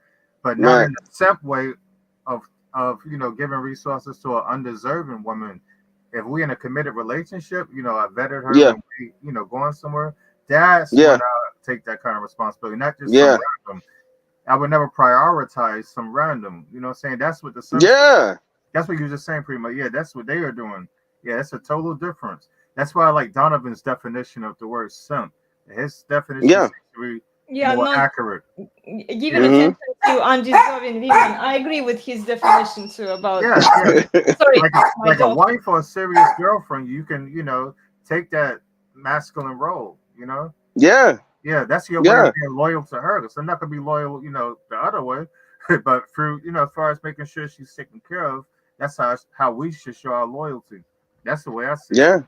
but not Right. in the simp way of giving resources to an undeserving woman. If we in a committed relationship, I vetted her Yeah. and we, going somewhere, that's Yeah. when I take that kind of responsibility, not just Yeah. some random. I would never prioritize some random. You know what I'm saying? That's what the simps Yeah. That's what you were just saying, pretty much. Yeah, that's what they are doing. Yeah, that's a total difference. That's why I like Donovan's definition of the word simp. His definition Yeah. seems to Yeah, be more not accurate. giving Mhm. attention to undeserving women. I agree with his definition too about. Yeah, yeah. Sorry, Like my a dog. wife or a serious girlfriend, you can, take that masculine role, Yeah. Yeah, that's your way Yeah. of being loyal to her. Because I'm not gonna be loyal, the other way. But through, as far as making sure she's taken care of, that's how we should show our loyalty. That's the way I see it. Yeah.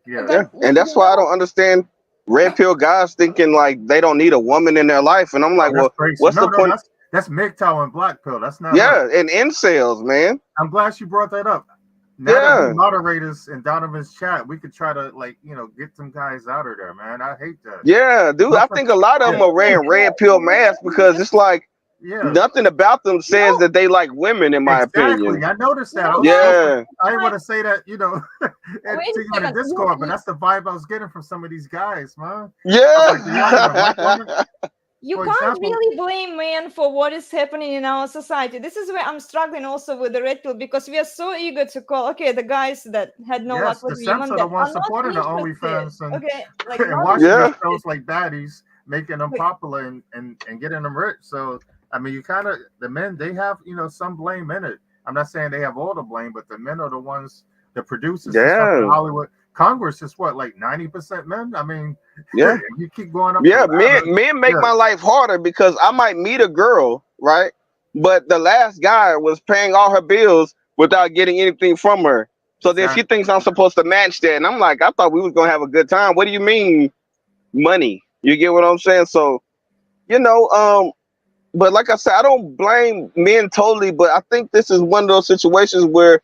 Yeah. Yeah. But And that's why I don't understand red pill guys thinking like they don't need a woman in their life. And I'm Oh, like, that's well, crazy. what's No, the no, point? that's MGTOW and Black Pill. That's not her. Yeah. And incels, man. I'm glad you brought that up. Now that we Yeah. moderators in Donovan's chat, we could try to get some guys out of there, man. I hate that. Yeah, dude. I think a lot of them are wearing red pill masks because it's like Yeah, nothing about them says that they like women, in my exactly. opinion. I noticed that. Yeah. I didn't want to say that, Wait to a you in the second. Discord, but that's the vibe I was getting from some of these guys, man. Yeah. Like, do y'all even like women? You For can't example- really blame men for what is happening in our society. This is where I'm struggling also with the red pill because we are so eager to call, okay, the guys that had no luck Yes, with the simps women are that the ones are not supporting the interested. OnlyFans and, Okay, like and not watching Yeah. these shows like Baddies, making them Wait. popular and getting them rich. So, I mean, you kind of, the men, they have, some blame in it. I'm not saying they have all the blame, but the men are the ones, the producers and stuff in Yeah. Hollywood. Congress is what, like 90% men? I mean, Yeah. you keep going up Yeah. the ladder. Men make Yeah. my life harder because I might meet a girl, right? But the last guy was paying all her bills without getting anything from her. So then she Exactly. thinks I'm supposed to match that. And I'm like, I thought we was gonna have a good time. What do you mean money? You get what I'm saying? So, you know, but like I said, I don't blame men totally, but I think this is one of those situations where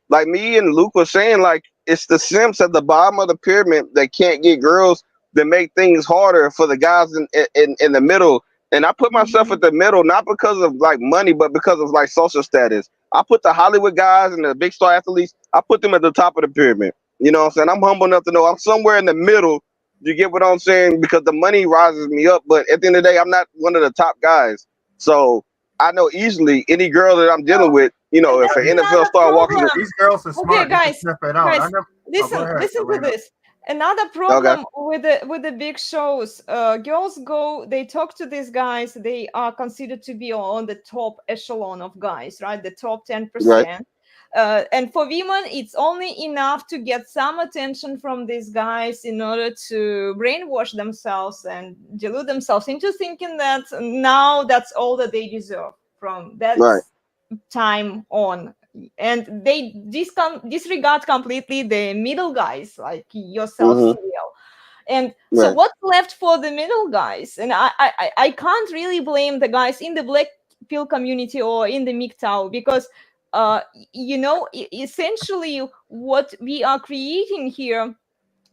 like me and Luke were saying, like it's the simps at the bottom of the pyramid that can't get girls that make things harder for the guys in the middle. And I put myself at the middle not because of like money, but because of like social status. I put the Hollywood guys and the big star athletes, I put them at the top of the pyramid. You know what I'm saying? I'm humble enough to know I'm somewhere in the middle. You get what I'm saying? Because the money rises me up, but at the end of the day, I'm not one of the top guys. So I know easily any girl that I'm dealing with, you know, if an That's NFL another star walking problem. up, These girls are smart. They can guys, sniff it out. guys, I never, go Listen, ahead, listen to Elena. this. Another problem with the big shows, girls go, they talk to these guys. They are considered to be on the top echelon of guys, right? The top 10%. right? and for women, it's only enough to get some attention from these guys in order to brainwash themselves and delude themselves into thinking that now that's all that they deserve from that Right. time on. And they disregard completely the middle guys like yourself, Mhm. Cyril. And so Right. what's left for the middle guys? And I can't really blame the guys in the black pill community or in the MGTOW, because essentially what we are creating here,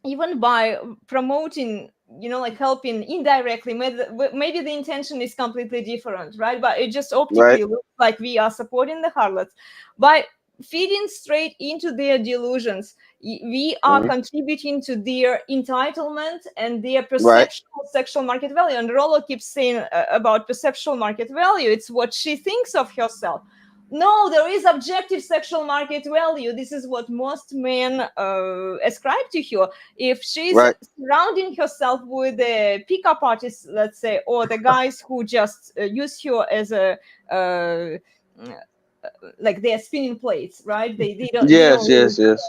even by promoting, like helping indirectly, maybe the intention is completely different, right? But it just optically Right. looks like we are supporting the harlots by feeding straight into their delusions. We are Mhm. contributing to their entitlement and their Right. perceptual sexual market value. And Rollo keeps saying about perceptual market value, it's what she thinks of herself. No, there is objective sexual market value. This is what most men ascribe to her. If she's Right. surrounding herself with the pickup artists, let's say, or the guys who just use her as a like they're spinning plates, right? They don't Yes. really Yes. Yes.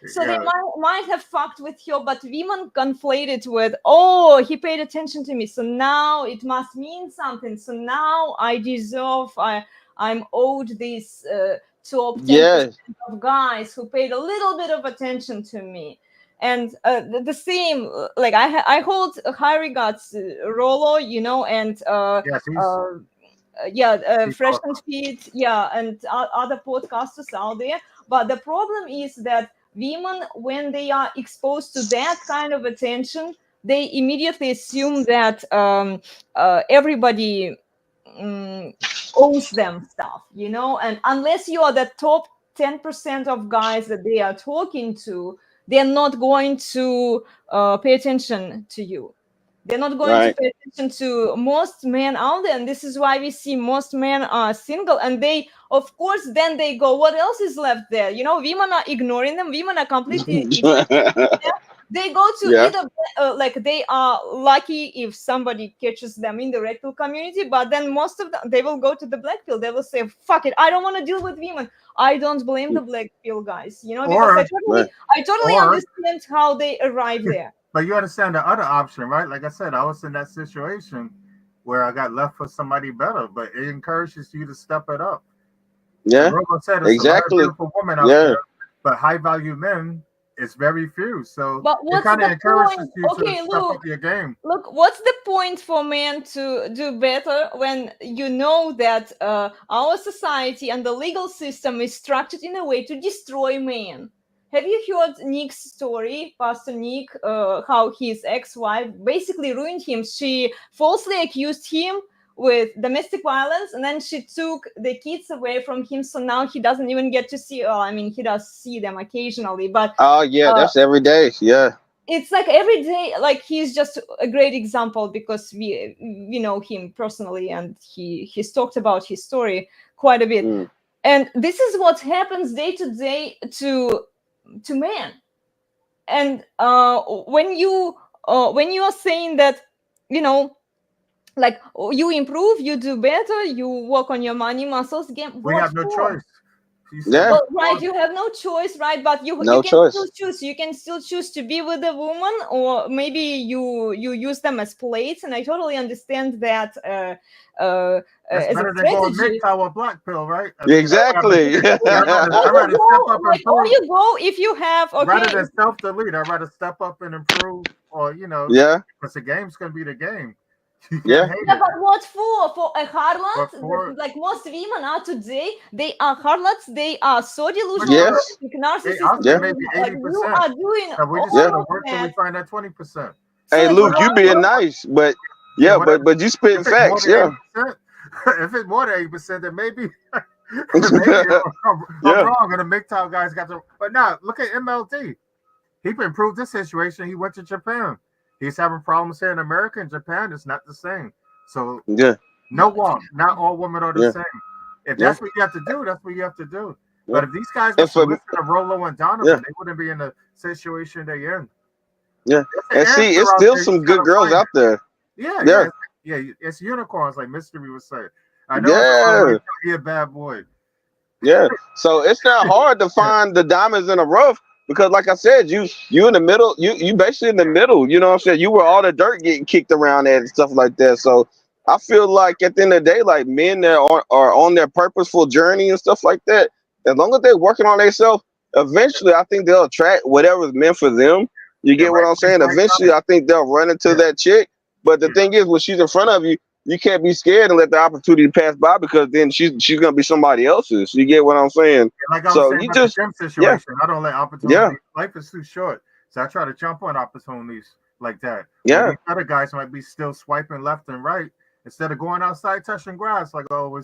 so they Yeah. might have fucked with her, but women conflate it with, oh, he paid attention to me, so now it must mean something. So now I deserve, I'm owed this top 10% Yes. of guys who paid a little bit of attention to me. And the same, like I hold high regards Rollo, and Yes, he's Fresh awesome. and Fit, and other podcasters out there. But the problem is that women, when they are exposed to that kind of attention, they immediately assume that everybody owes them stuff, and unless you are the top 10% of guys that they are talking to, they're not going to pay attention to you. They're not going to Right. pay attention to most men out there. And this is why we see most men are single. And they, of course, then they go, what else is left there? Women are ignoring them. Women are completely they go to Yeah. either like they are lucky if somebody catches them in the red pill community, but then most of them, they will go to the black pill. They will say, fuck it, I don't want to deal with women. I don't blame the black pill guys, because Or Right. I totally or understand how they arrive there. but you understand the other option, right? Like I said, I was in that situation where I got left for somebody better, but it encourages you to step it up. Yeah. Robo said it's a lot of Exactly. beautiful women out Yeah. there, but high value men is very few. So But it what's kind of the encourages point? you to Okay, step look, up your game. what's the point for men to do better when you know that our society and the legal system is structured in a way to destroy men? Have you heard Nick's story, Pastor Nick, how his ex-wife basically ruined him? She falsely accused him with domestic violence, and then she took the kids away from him, so now he doesn't even get to see, he does see them occasionally, but Oh yeah. That's every day. Yeah. it's like every day, like he's just a great example because we know him personally, and he's talked about his story quite a bit. Mm. And this is what happens day to day to men. And when you are saying that, like you improve, you do better, you work on your money muscles again, We what have no for? choice. You said Yeah. Well, right, you have no choice, right? But you No can still choice. choose. You can still choose to be with a woman, or maybe you use them as plates. And I totally understand that That's as a better than going strategy. MGTOW or black pill, right? I mean, Exactly. I'd rather step up and Or improve you go if you have rather okay. than self-delete. I'd rather step up and improve, or Yeah. because the game's gonna be the game. You can't Yeah. hate Yeah, it. but what for? For a harlot? But for Like most women are today, they are harlots. They are so delusional, Yes. narcissists. I'll say Yeah. maybe Like you 80%. are doing So we just all Yeah. gotta of work till we that. find that 20%. So Hey you Luke, you don't being know. nice, but Yeah, yeah, whatever. but you spitting If it's more facts. than Yeah. 80%, if it's more than 80%, then maybe maybe I'm Yeah. wrong. And the MGTOW guys got to. But now look at MLD. He improved this situation. He went to Japan. He's having problems here in America and Japan. It's not the same. So Yeah. no walk. Not all women are the Yeah. same. If Yeah. that's what you have to do, that's what you have to do. Yeah. But if these guys were And for listening to Rolo and Donovan, Yeah. they wouldn't be in the situation they're in. Yeah. There's And an see, answer it's out still there. You some just good gotta girls find out it. there. Yeah, Yeah. it's unicorns, like Mystery would say. I know Yeah. it's a bad boy. Yeah. So it's not hard to find the diamonds in the rough because, like I said, you in the middle. You basically in the middle. You know what I'm saying? You were all the dirt getting kicked around there and stuff like that. So I feel like at the end of the day, like men that are on their purposeful journey and stuff like that, as long as they're working on themselves, eventually I think they'll attract whatever's meant for them. You Yeah, get what right I'm place, saying? right Eventually, time. I think they'll run into Yeah, that chick. But the yeah. thing is, when she's in front of you, you can't be scared and let the opportunity pass by because then she's gonna be somebody else's. You get what I'm saying? And like I was So saying you about the just gym yeah, situation, I don't let yeah, opportunities. Life is too short, so I try to jump on opportunities like that. Where yeah, these other guys might be still swiping left and right instead of going outside touching grass. Like oh,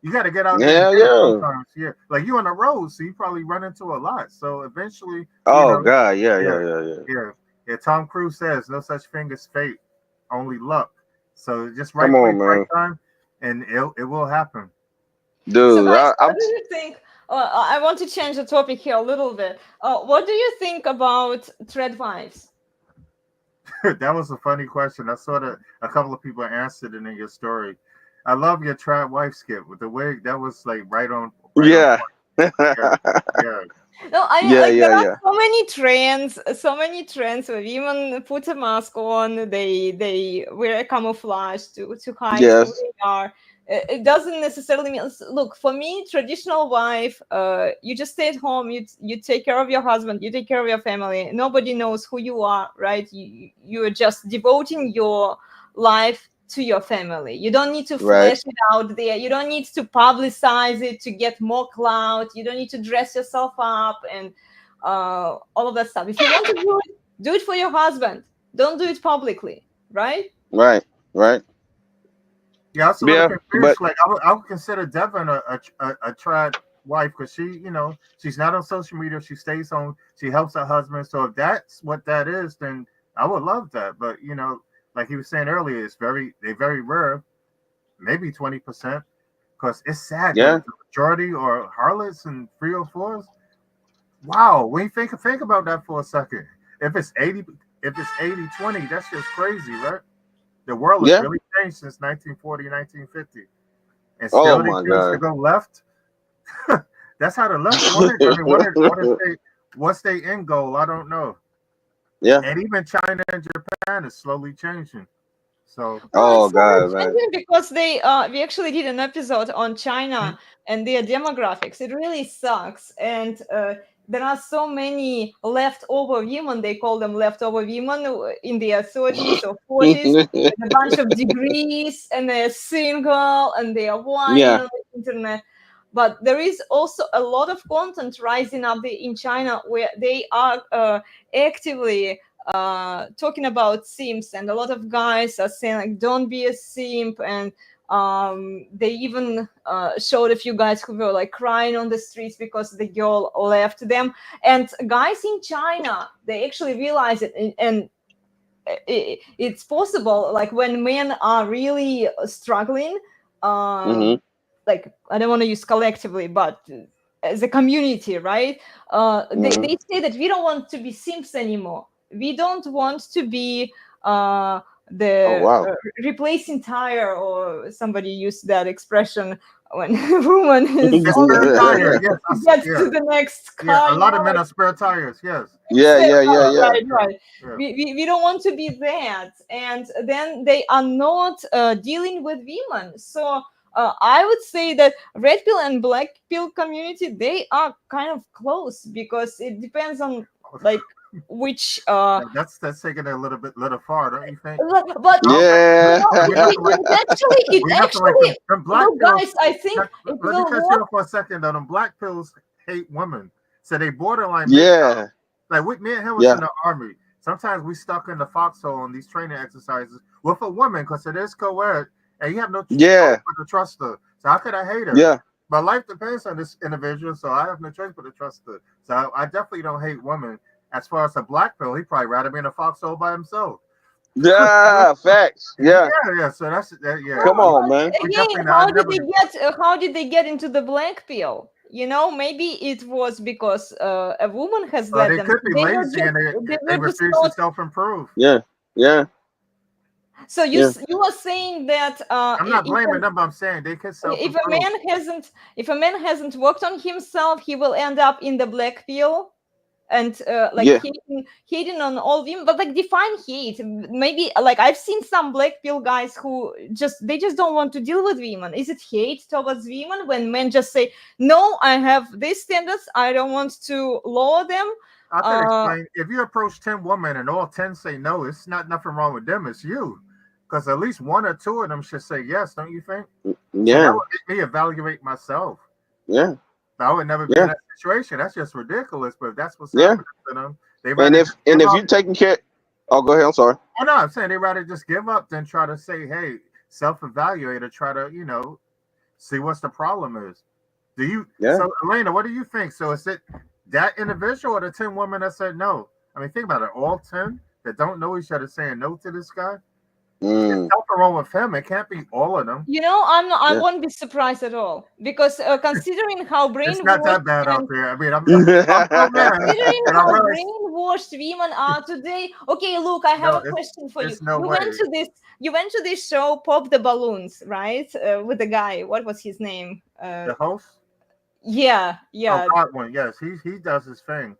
you got to get out there and yeah, get it yeah. sometimes. Yeah, like you on the road, so you probably run into a lot. So eventually, Oh God, yeah, yeah, yeah, yeah, yeah. yeah, yeah. Tom Cruise says no such thing as fate, only luck. So just right Come place, on, right man, time, and it will happen. So, dude. guys, I'm what do you think? I want to change the topic here a little bit. What do you think about thread wives? That was a funny question. I saw that a couple of people answered it in your story. I love your trap wife skip with the wig. That was like right on yeah, point. Yeah, yeah, yeah, No, I mean, yeah, like there are yeah. so many trends where women put a mask on, they wear a camouflage to hide who Yes, they are. It doesn't necessarily mean. Look, for me, traditional wife, you just stay at home, you take care of your husband, you take care of your family. Nobody knows who you are, right? You are just devoting your life to your family. You don't need to right. flash it out there. You don't need to publicize it to get more clout. You don't need to dress yourself up and all of that stuff. If you want to do it for your husband. Don't do it publicly, right? Right, right. yeah. I was a little Yeah, but confused. Like I would consider Devin a trad wife because she's not on social media. She stays home. She helps her husband. So if that's what that is, then I would love that. But like he was saying earlier, they're very rare. Maybe 20%. Because it's sad that yeah, the majority are harlots and 304s. Wow, when you think about that for a second, if it's 80-20, that's just crazy, right? The world has yeah. really changed since 1940, 1950. And Oh still they my choose to God. go left. That's how the left wanted. I mean, what's their end goal? I don't know. yeah. And even China and Japan is slowly changing. So Well, Oh it's God, so man. changing because we actually did an episode on China and their demographics. It really sucks, and there are so many leftover women. They call them leftover women in their 30s or 40s with a bunch of degrees, and they're single and they are whining yeah. on the internet. But there is also a lot of content rising up there in China where they are actively talking about simps, and a lot of guys are saying like don't be a simp, and they even showed a few guys who were like crying on the streets because the girl left them. And guys in China, they actually realize it, and it's possible, like when men are really struggling, Hmm. like I don't want to use collectively, but as a community, right? Hmm. They say that we don't want to be simps anymore. We don't want to be Oh the wow. replacing tire, or somebody used that expression when a woman is a on spare the tire, yes, gets yeah, to the next yeah. car, A you lot know, of men like are spare tires, yes. yeah, yeah, yeah, Yeah, yeah. right, right. yeah. We don't want to be that, and then they are not dealing with women. So I would say that red pill and black pill community, they are kind of close, because it depends on like which That's taking it a little far, don't you think? but Oh, Yeah. we have to like it we have to like actually them black look, pills. guys, I think it Let me will cut you work. off for a second. Though them black pills hate women, so they borderline make yeah. like me and him was Yeah. in the army. Sometimes we stuck in the foxhole on these training exercises with a woman because it is co-ed, and you have no choice Yeah. but to trust her. So how could I hate her? Yeah. My life depends on this individual, so I have no choice but to trust her. So I definitely don't hate women. As far as a black pill, he'd probably rather be in a foxhole by himself. Yeah. Facts. Yeah. Yeah. So that's that. Yeah, Come Well, on, but man. we again, definitely. I never. how did they get into the black pill? You know, maybe it was because a woman has led They them. could be They were lazy just and they they were just refuse to not. self improve. Yeah. Yeah. So you Yeah. you are saying that I'm not blaming them, but I'm saying they can if self-improve. if a man hasn't worked on himself, he will end up in the black pill and like Yeah. hating on all women. But like define hate. Maybe like I've seen some black pill guys who they just don't want to deal with women. Is it hate towards women when men just say, no, I have these standards, I don't want to lower them? I could explain. If you approach 10 women and all 10 say no, it's not nothing wrong with them. It's you, because at least one or two of them should say yes. Don't you think? So that Yeah. would make me evaluate myself. Yeah. I would never be Yeah. in that situation. That's just ridiculous. But if that's what's Yeah. happening to them, they And rather if just and give if up. you taking care, oh, go ahead. I'm sorry. Oh no, I'm saying they rather just give up than try to say, hey, self-evaluate or try to, see what's the problem is. Do you? Yeah. So Elena, what do you think? So is it that individual or the 10 women that said no? I mean, think about it. All 10 that don't know each other saying no to this guy. There's something wrong with him. It can't be all of them. I Yeah. won't be surprised at all because considering how It's not that brainwashed bad out and there. I mean, I'm so mad, considering but I how realize brainwashed women are today. Okay, look, I have no, a question for you. it's no You way. went to this show, Pop the Balloons, right? With the guy. What was his name? The host, Yeah, oh yeah. Godwin, yes, he does his thing.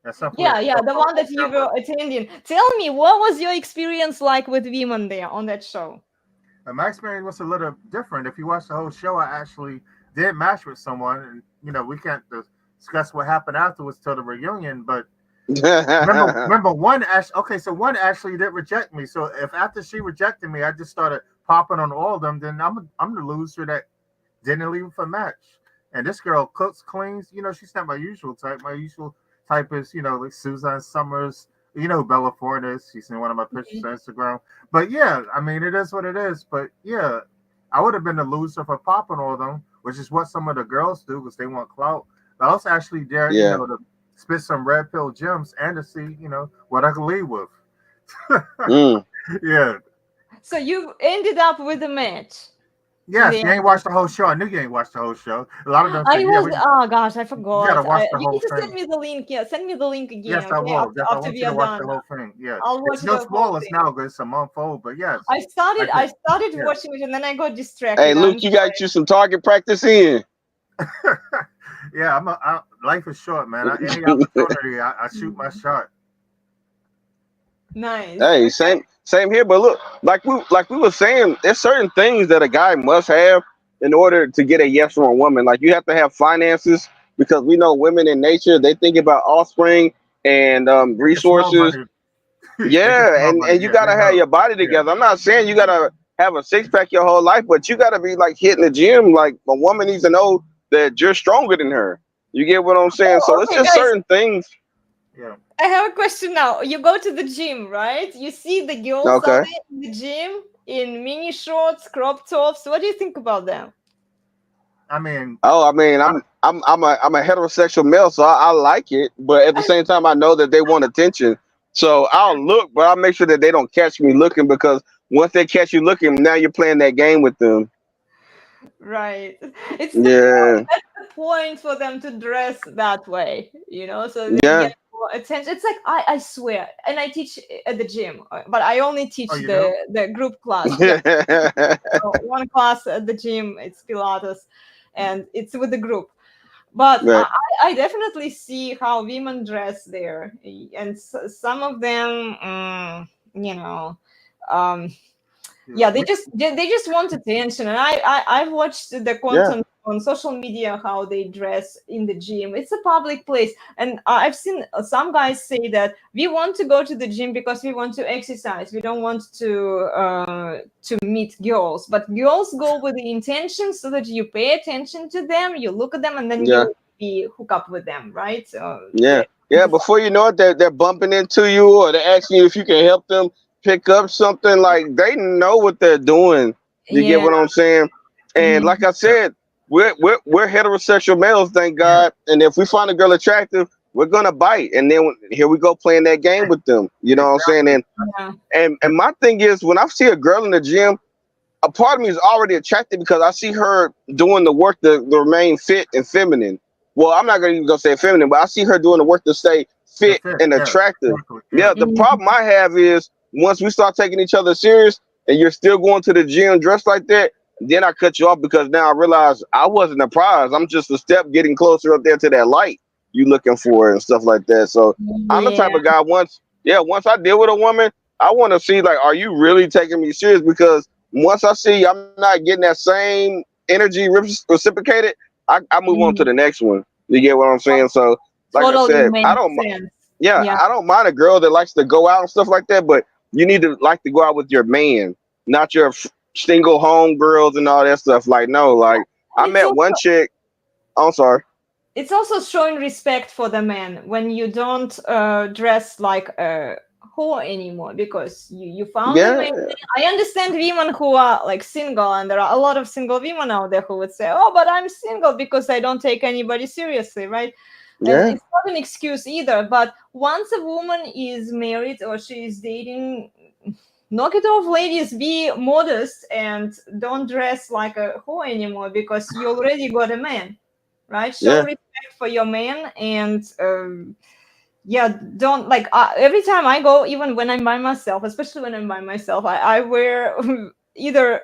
At some point, Yeah, the one that you were attending. Tell me, what was your experience like with women there on that show? My experience was a little different. If you watch the whole show, I actually did match with someone, and we can't discuss what happened afterwards till the reunion. But remember one actually. Okay, so one actually did reject me. So if after she rejected me, I just started popping on all of them, then I'm the loser that didn't leave for match. And this girl cooks, cleans. She's not my usual type. My usual type is like Suzanne Summers. You know who Bella Ford is. She's in one of my pictures on Instagram. But yeah, I mean, it is what it is. But yeah, I would have been the loser for popping all of them, which is what some of the girls do because they want clout. But I was actually there, Yeah. to spit some red pill gems and to see, what I can lead with. Mm. Yeah. So you ended up with a match. Yes, you ain't watched the whole show. I knew you ain't watched the whole show. A lot of them I said, was yeah, oh gosh, I you forgot. gotta watch the You whole need to send thing. me the link. Yeah, send me the link again. Yes, I Okay, will. Yes, I after want we you to are watch done, the whole thing. Yeah. I'll watch It's no the whole spoilers thing. now because it's a month old, but yes. I started Yeah. watching it and then I got distracted. Hey, Luke, you got you some target practice in. Yeah, life is short, man. Any opportunity, I shoot my shot. Nice. Hey, same here. But look, like we were saying, there's certain things that a guy must have in order to get a yes from a woman. Like you have to have finances because we know women in nature they think about offspring and They can smell resources. money. They can Yeah, smell and money. you Yeah, they gotta have know. your body Yeah. together. I'm not saying you gotta have a six pack your whole life, but you gotta be like hitting the gym. Like a woman needs to know that you're stronger than her. You get what I'm saying? So it's Okay, just guys, certain things. Yeah. I have a question now. You go to the gym, right? You see the girls out Okay. there in the gym in mini shorts, crop tops. What do you think about them? I mean, Oh, I mean, I'm a heterosexual male, so I like it, but at the same time, I know that they want attention. So I'll look, but I'll make sure that they don't catch me looking because once they catch you looking, now you're playing that game with them. Right. It's Yeah, the point for them to dress that way, so they yeah, get more attention. It's like I swear, and I teach at the gym, but I only teach oh, you do? the group class. Yeah, so one class at the gym, it's Pilates, and it's with the group. But right. I definitely see how women dress there, and some of them, um, yeah, they just want attention, and I've watched the Yeah, content on social media how they dress in the gym. It's a public place, and I've seen some guys say that we want to go to the gym because we want to exercise. We don't want to meet girls, but girls go with the intention so that you pay attention to them, you look at them, and then yeah, you hook up with them, right? So yeah, yeah. Before you know it, they're bumping into you, or they're asking you if you can help them pick up something. Like they know what they're doing. You get yeah. what I'm saying? And Mhm. like I said, we're heterosexual males, thank Yeah. God. And if we find a girl attractive, we're gonna bite. And then here we go playing that game with them. You know what I'm saying? Exactly. Yeah. And my thing is, when I see a girl in the gym, a part of me is already attracted because I see her doing the work to remain fit and feminine. Well, I'm not gonna even go say feminine, but I see her doing the work to stay The fit fit. and Yeah. attractive. Exactly. Yeah. Yeah, the Mhm. problem I have is once we start taking each other serious, and you're still going to the gym dressed like that, then I cut you off because now I realize I wasn't a prize. I'm just a step getting closer up there to that light you looking for and stuff like that. So I'm the type Yeah. of guy once I deal with a woman, I want to see like, are you really taking me serious? Because once I see I'm not getting that same energy reciprocated, I move on to the next one. You get what I'm saying? So like I Totally said, makes sense. yeah, Yeah. I don't mind a girl that likes to go out and stuff like that, but you need to like to go out with your man, not your single home girls and all that stuff. Like, no, like I It's met also, one chick. I'm sorry. it's also showing respect for the man when you don't dress like a whore anymore because you found a Yeah, man. I understand women who are like single, and there are a lot of single women out there who would say, "Oh, but I'm single because I don't take anybody seriously," right? And yeah, it's not an excuse either. But once a woman is married or she is dating, knock it off, ladies. Be modest and don't dress like a whore anymore because you already got a man, right? Show yeah, respect for your man, and yeah, don't like every time I go, even when I'm by myself, especially when I'm by myself, I wear either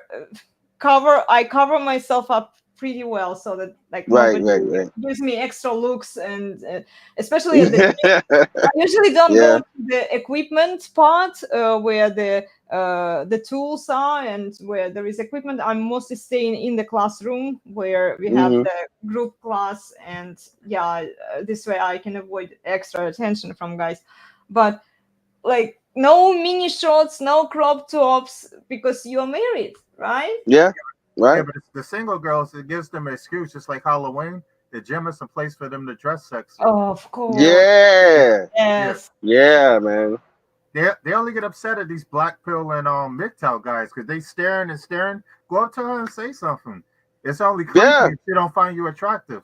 I cover myself up pretty well so that like right, nobody right, gives me extra looks, and especially at the right. I usually don't go Yeah, to the equipment part where the tools are and where there is equipment. I'm mostly staying in the classroom where we have hmm, the group class, and yeah, this way I can avoid extra attention from guys. But like no mini shorts, no crop tops because you're married, right? yeah, Yeah, right. but it's the single girls, it gives them an excuse, just like Halloween. The gym is a place for them to dress sexy. Of course, Yeah, Yeah. yes. yeah, man. They only get upset at these black pill and MGTOW guys because they staring and staring. Go up to her and say something. It's only creepy Yeah, if she don't find you attractive.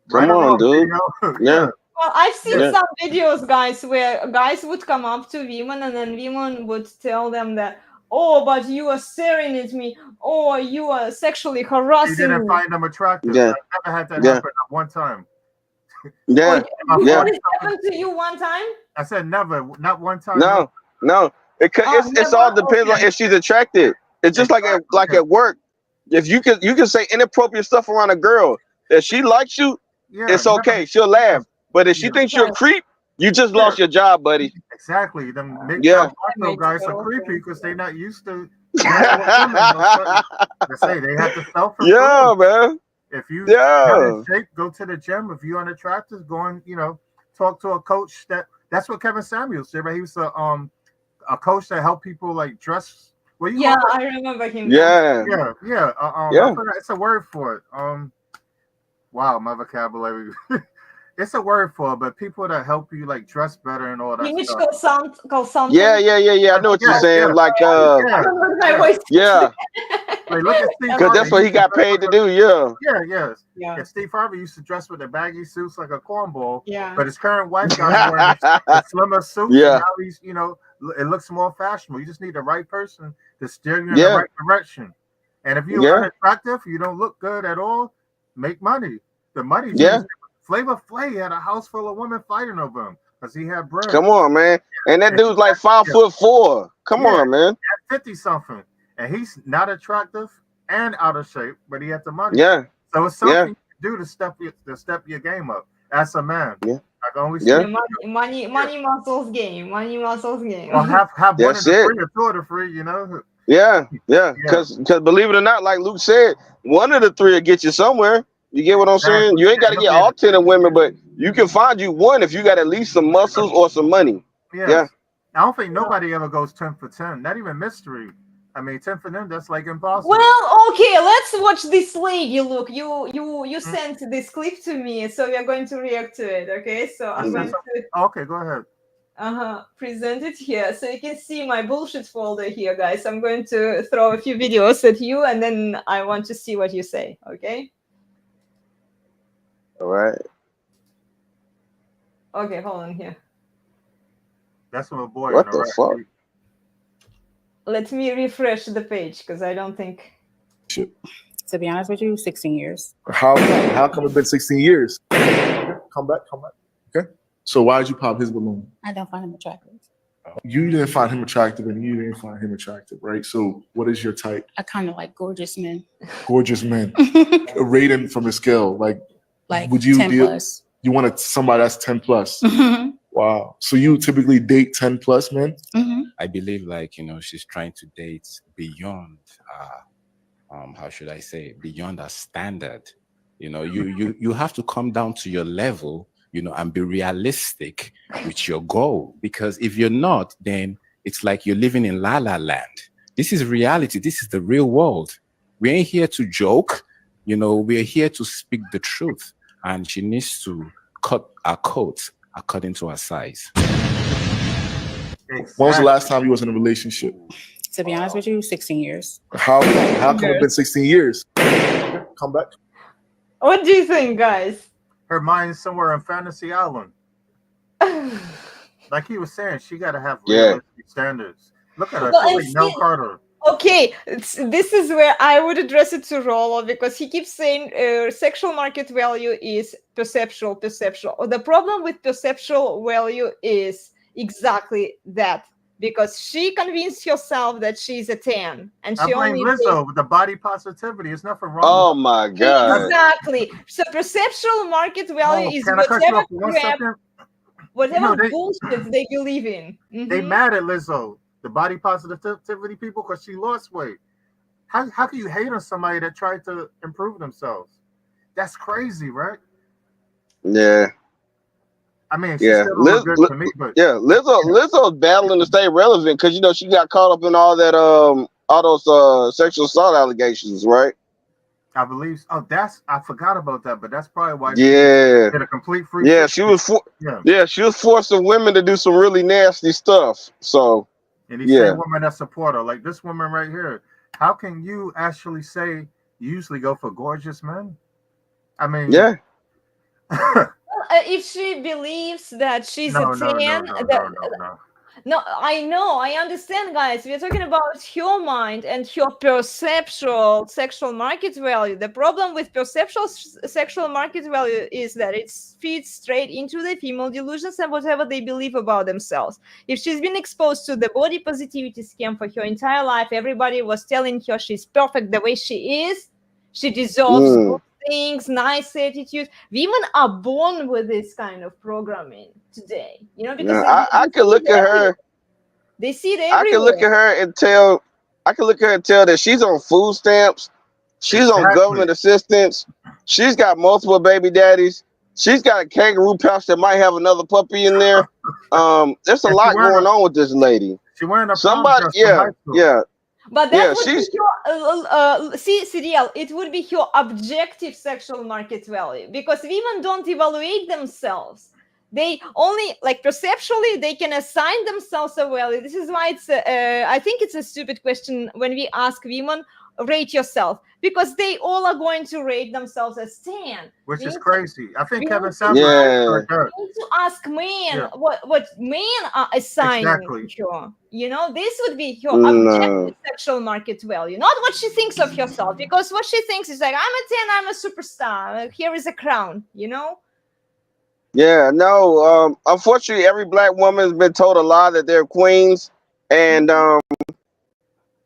Right come or on, wrong, dude. you know? Yeah, Yeah. Well, I've seen Yeah. yeah, some videos, guys, where guys would come up to women and then women would tell them that, oh, but you are staring at me, or you are sexually She harassing didn't me. find them attractive. yeah, I never had that yeah, happen at one time. Or yeah, My yeah. did 40 it something. happen to you one time? I said never, not one time. No. No, no. Oh, It's all never? depends on Okay. if she's attracted. It's just Exactly. like at work. If you can say inappropriate stuff around a girl, if she likes you, Yeah. it's Never. okay. She'll Yeah. laugh. But if she Yeah. thinks you're a Right. creep, you just Yeah. lost your job, buddy. Exactly. Them MGTOW Yeah. black pill Makes guys are total creepy sense. because they're not used to dealing with women. No certain. They say they have to self Yeah, improve. man. If you not in Yeah. shape, go to the gym. If you're unattractive, go and talk to a coach. That's what Kevin Samuels did. Right? He was a coach that helped people like dress. What do you Yeah, call it? I remember him. Yeah. Yeah, yeah. I Yeah. forgot. It's a word for it. Wow, my vocabulary. It's a word for it, but people that help you like dress better and all that Image stuff. consultant. Yeah. I know what you're Yeah, saying. yeah, Like I yeah, don't know what my yeah. voice. yeah. Like look at Steve Cause Harvey. that's He what he used to got dress paid to with do. Yeah. yes. Yeah, And Steve Harvey used to dress with the baggy suits like a cornball, yeah. but his current wife got him wearing the slimmer suits, and Yeah. now he's it looks more fashionable. You just need the right person to steer you in the Yeah. right direction. And if you're Yeah. unattractive, you don't look good at all, make money. The money's in Yeah. his Flavor Flav had a house full of women fighting over him because he had bread. Come on, man. And that And dude's like 5'4". Come yeah, on, man. 50 something. And he's not attractive and out of shape, but he had the money. Yeah. So it's Yeah. something you can do to step your game up as a man. Yeah. I can only Yeah. speak. Money muscles game. Money muscles game. Or have one of That's the it. free or two of the free, Yeah. Yeah. Cause believe it or not, like Luke said, one of the three will get you somewhere. You get what I'm saying? Exactly. You ain't got to It'll get be all 10 of women, but you can find you one if you got at least some muscles or some money. Yes. Yeah. I don't think nobody ever goes 10 for 10. Not even mystery. I mean, 10 for them, that's like impossible. Well, okay, let's watch this lady. Look, you sent this clip to me, so we are going to react to it. Okay, so I'm going to Okay, go ahead. present it here, so you can see my bullshit folder here, guys. I'm going to throw a few videos at you, and then I want to see what you say. Okay. All right. Okay, hold on here. That's from a boy. What the fuck? Let me refresh the page because I don't think. To be honest with you, 16 years. How come it's been 16 years? Come back. Okay. So why did you pop his balloon? I don't find him attractive. You didn't find him attractive, and you didn't find him attractive, right? So, what is your type? I kind of like gorgeous men. Gorgeous men. Rate him from a scale. Like would you 10 deal? plus. You wanted somebody that's 10 plus. Mm-hmm. Wow. So you typically date 10 plus men? Mm-hmm. I believe, like, she's trying to date beyond, how should I say, beyond a standard. You have to come down to your level, and be realistic with your goal. Because if you're not, then it's like you're living in la la land. This is reality. This is the real world. We ain't here to joke. We're here to speak the truth. And she needs to cut our coat according to her size. When was the last time you was in a relationship? To be honest with you, 16 years. How come it's been 16 years? Come back. What do you think, guys? Her mind's somewhere on Fantasy Island. Like he was saying, she got to have realistic standards. Look at her. Well, She's like Nell Carter. Okay, this is where I would address it to Rollo, because he keeps saying sexual market value is perceptual. The problem with perceptual value is exactly that, because she convinced herself that she's a 10, and she I blame only Lizzo with the body positivity. There's nothing wrong. Oh with my God. Exactly. So perceptual market value is can I cut you whatever off for 1 crap, second? whatever they- bullshit they believe in. They Mhm. mad at Lizzo, the body positivity people, because she lost weight. How can you hate on somebody that tried to improve themselves? That's crazy, right? Yeah. I mean, she Yeah. still don't look good to me, but Yeah. Lizzo's battling to stay relevant because she got caught up in all that all those sexual assault allegations, right? I believe. Oh, I forgot about that, but that's probably why Yeah. she did a complete free. Yeah, she was she was forcing women to do some really nasty stuff. So And these same women that support her, like this woman right here. How can you actually say you usually go for gorgeous men? I mean, yeah. If she believes that she's No, a 10, no, I know, I understand, guys. We're talking about her mind and her perceptual sexual market value. The problem with perceptual sexual market value is that it feeds straight into the female delusions and whatever they believe about themselves. If she's been exposed to the body positivity scam for her entire life, everybody was telling her she's perfect the way she is, she deserves good things, nice attitude. Women are born with this kind of programming today, because I can look at her. They see it everywhere. I can look at her and tell that she's on food stamps, she's on government assistance, she's got multiple baby daddies, she's got a kangaroo pouch that might have another puppy in there. There's a lot going on with this lady. She wearing a somebody, yeah. But that would she's be her, Cyril, it would be her objective sexual market value, because women don't evaluate themselves. They only, perceptually, they can assign themselves a value. This is why I think it's a stupid question when we ask women, rate yourself, because they all are going to rate themselves as 10. Which is crazy. I think Kevin Sandler. You need to ask men what men are assigning her. This would be her objective sexual market value, not what she thinks of herself, because what she thinks is like, I'm a 10, I'm a superstar. Here is a crown, Yeah, no. Unfortunately, every black woman has been told a lie that they're queens, and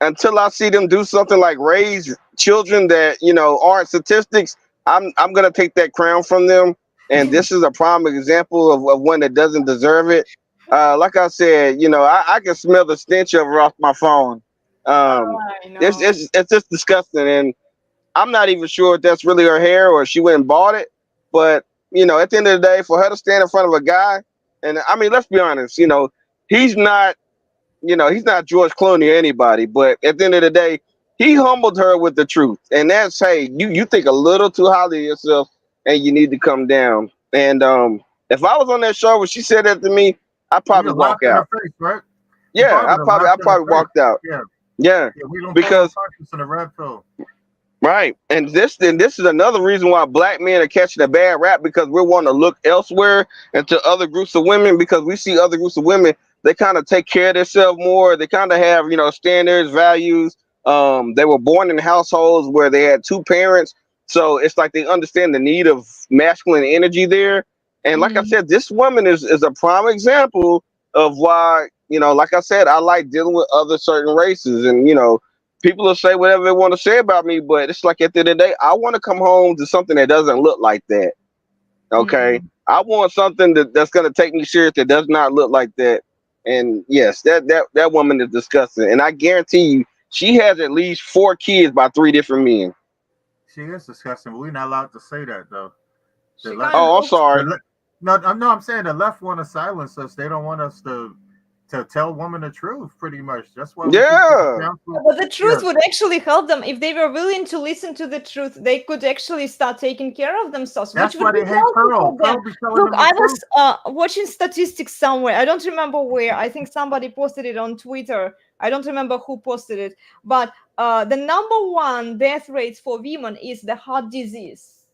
until I see them do something like raise children that aren't statistics, I'm gonna take that crown from them. And this is a prime example of one that doesn't deserve it. Like I said, I can smell the stench of her off my phone. It's just disgusting, and I'm not even sure if that's really her hair or she went and bought it. But at the end of the day, for her to stand in front of a guy, and I mean, let's be honest, he's not George Clooney or anybody, but at the end of the day, he humbled her with the truth. And that's, hey, you think a little too highly of yourself and you need to come down. And if I was on that show when she said that to me, I'd probably walk out. Face, right? Yeah, I probably walked out. Yeah. We don't because in the red pill. Right. And this is another reason why black men are catching a bad rap, because we're wanting to look elsewhere and to other groups of women, because we see other groups of women, they kind of take care of themselves more. They kind of have, standards, values. They were born in households where they had two parents. So it's like they understand the need of masculine energy there. And like I said, this woman is a prime example of why, you know, like I said, I like dealing with other certain races, and you know, people will say whatever they want to say about me, but it's like at the end of the day, I want to come home to something that doesn't look like that. Okay, Mm. I want something that's gonna take me serious that does not look like that. And yes, that woman is disgusting, and I guarantee you, she has at least 4 kids by 3 different men. She is disgusting, but we're not allowed to say that though. The She left, kind Oh, I'm of. the sorry. le- no, I'm saying the left want to silence us. They don't want us to tell women the truth. Pretty much, that's why we keep getting Yeah, canceled. But the Yeah, truth would actually help them if they were willing to listen to the truth. They could actually start taking care of themselves, which that's why would be they hate healthy Pearl. for them. Pearl be telling Look, them the I truth. was watching statistics somewhere. I don't remember where. I think somebody posted it on Twitter. I don't remember who posted it. But the number one death rates for women is the heart disease.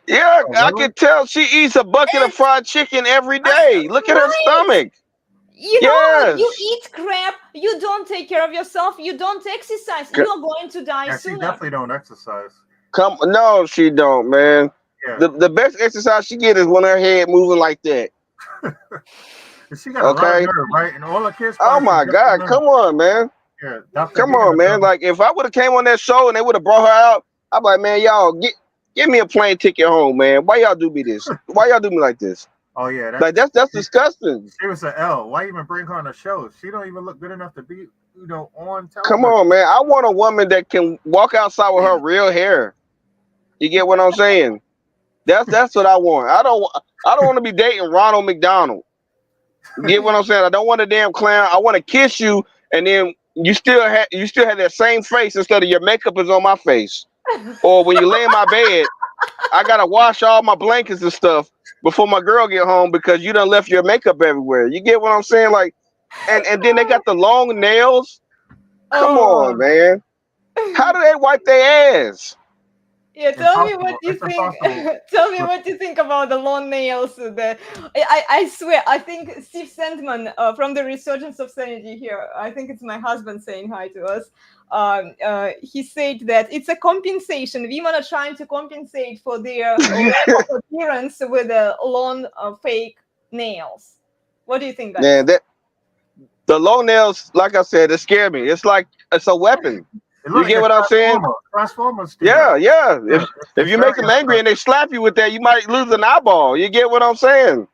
yeah, Oh, I really? can tell she eats a bucket of fried chicken every day. Look at her Right. stomach. You know, you Yes. eat crap, you don't take care of yourself, you don't exercise, C- you're going to die Yeah, she sooner. definitely don't exercise. Come, no, she don't, man. Yeah, The best exercise she get is when her head moving like that. but she got a lot of Okay. nerve, right? And all her kids Oh probably my suggesting God, them. come on, man. Yeah, Dr. Come D on, gonna man. tell. Like if I would have came on that show and they would have brought her out, I'm like, man, y'all give me a plane ticket home, man. Why y'all do me this? Why y'all do me like this? Oh yeah, Like that's she, disgusting. she was an L. Why even bring her on the show? She don't even look good enough to be, on Come television. on, man. I want a woman that can walk outside with her real hair. You get what I'm saying? That's what I want. I don't want to be dating Ronald McDonald. You get what I'm saying? I don't want a damn clown. I want to kiss you, and then you still have that same face instead of your makeup is on my face. Or when you lay in my bed, I gotta wash all my blankets and stuff before my girl get home because you done left your makeup everywhere. You get what I'm saying? Like, and then they got the long nails. Come on, Oh. man. How do they wipe their ass? Yeah, tell me what Impossible. you It's think. impossible. Tell me But what you think about the long nails. I swear, I think Steve Sandman from the Resurgence of Sanity here, I think it's my husband saying hi to us. He said that it's a compensation. Women are trying to compensate for their lack of appearance with long fake nails. What do you think, guys? Man, the long nails, like I said, it scared me. It's like it's a weapon. it You look like get a what I'm saying? transformer. Transformers do that. Yeah, yeah. Yeah, If it's you make very them angry and interesting. they slap you with that, you might lose an eyeball. You get what I'm saying?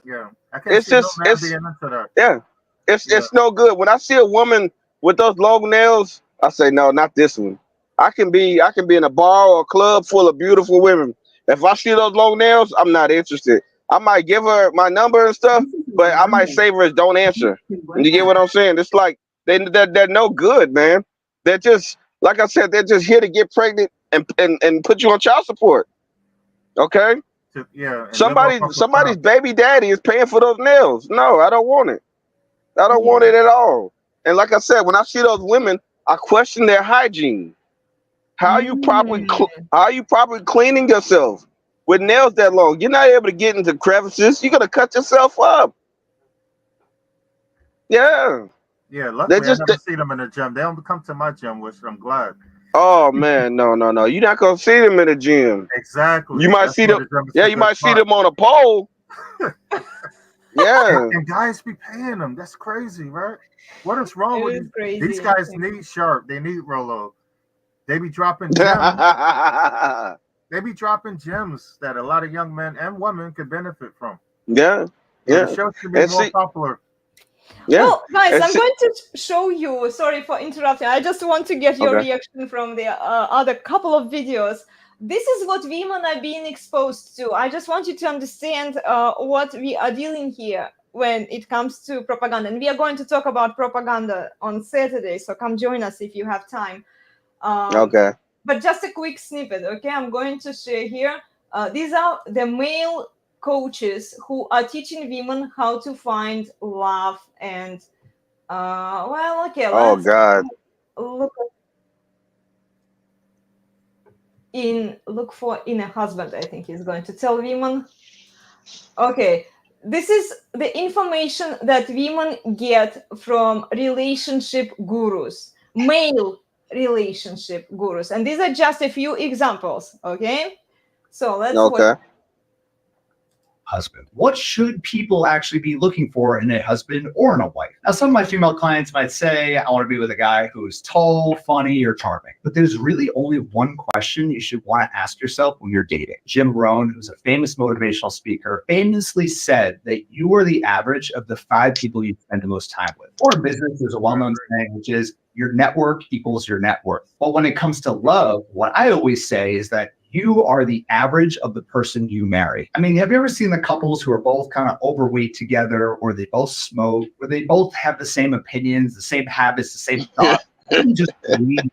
Yeah, I can't It's see no just man being it's into that. yeah. It's Yeah, it's no good. When I see a woman with those long nails, I say no, not this one. I can be in a bar or a club full of beautiful women. If I see those long nails, I'm not interested. I might give her my number and stuff, This is a but I might reminder. save her as don't This answer. could You work get out. what I'm saying? It's like they're no good, man. They're just like I said, they're just here to get pregnant and put you on child support. Okay? yeah, and live off of a Somebody's crowd. baby daddy is paying for those nails. No, I don't want it. I don't want Yeah. it at all. And like I said, when I see those women, I question their hygiene. Mm. How are you properly cleaning yourself with nails that long? You're not able to get into crevices. You're gonna cut yourself up. Yeah, Yeah, they luckily I just never see them in the gym. They don't come to my gym, which I'm glad. oh man, no, no, no. You're not gonna see them in the gym. You Exactly. might That's see why them. the gym is Yeah, a you good might see spot. them on a pole. And, Yeah, and guys be paying them. That's crazy, right? What is wrong It with is these crazy. guys? Need sharp. They need Rolo. They be dropping gems. yeah, They be dropping gems that a lot of young men and women could benefit from. yeah, Yeah, the show should be and more see, popular. yeah, Well, guys, and I'm see. going to show you. Sorry for interrupting. I just want to get your Okay, reaction from the other couple of videos. This is what women are being exposed to. I just want you to understand what we are dealing here when it comes to propaganda. And we are going to talk about propaganda on Saturday. So come join us if you have time. Um, okay. but just a quick snippet, okay? I'm going to share here. These are the male coaches who are teaching women how to find love and well, okay, Oh let's God. look for in a husband. I think he's going to tell women. Okay, this is the information that women get from relationship gurus, male relationship gurus, and these are just a few examples. Okay, so let's watch. Okay. husband? What should people actually be looking for in a husband or in a wife? Now, some of my female clients might say, I want to be with a guy who is tall, funny, or charming. But there's really only one question you should want to ask yourself when you're dating. Jim Rohn, who's a famous motivational speaker, famously said that you are the average of the 5 people you spend the most time with. Or in business, there's a well-known saying, which is your network equals your net worth. But when it comes to love, what I always say is that you are the average of the person you marry. I mean, have you ever seen the couples who are both kind of overweight together, or they both smoke, or they both have the same opinions, the same habits, the same thoughts? You just read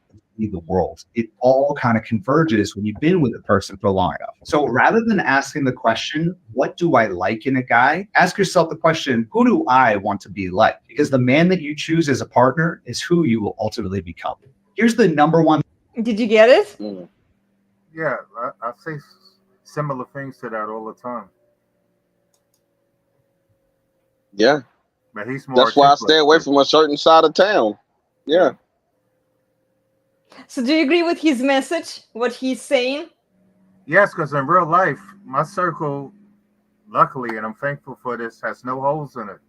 the world. It all kind of converges when you've been with a person for long enough. So rather than asking the question, what do I like in a guy? Ask yourself the question, who do I want to be like? Because the man that you choose as a partner is who you will ultimately become. Here's the number one. Did you get it? Yeah, I say similar things to that all the time. Yeah. But he's more. That's why I stay away from a certain side of town. Yeah. So do you agree with his message, what he's saying? Yes, because in real life, my circle, luckily, and I'm thankful for this, has no holes in it.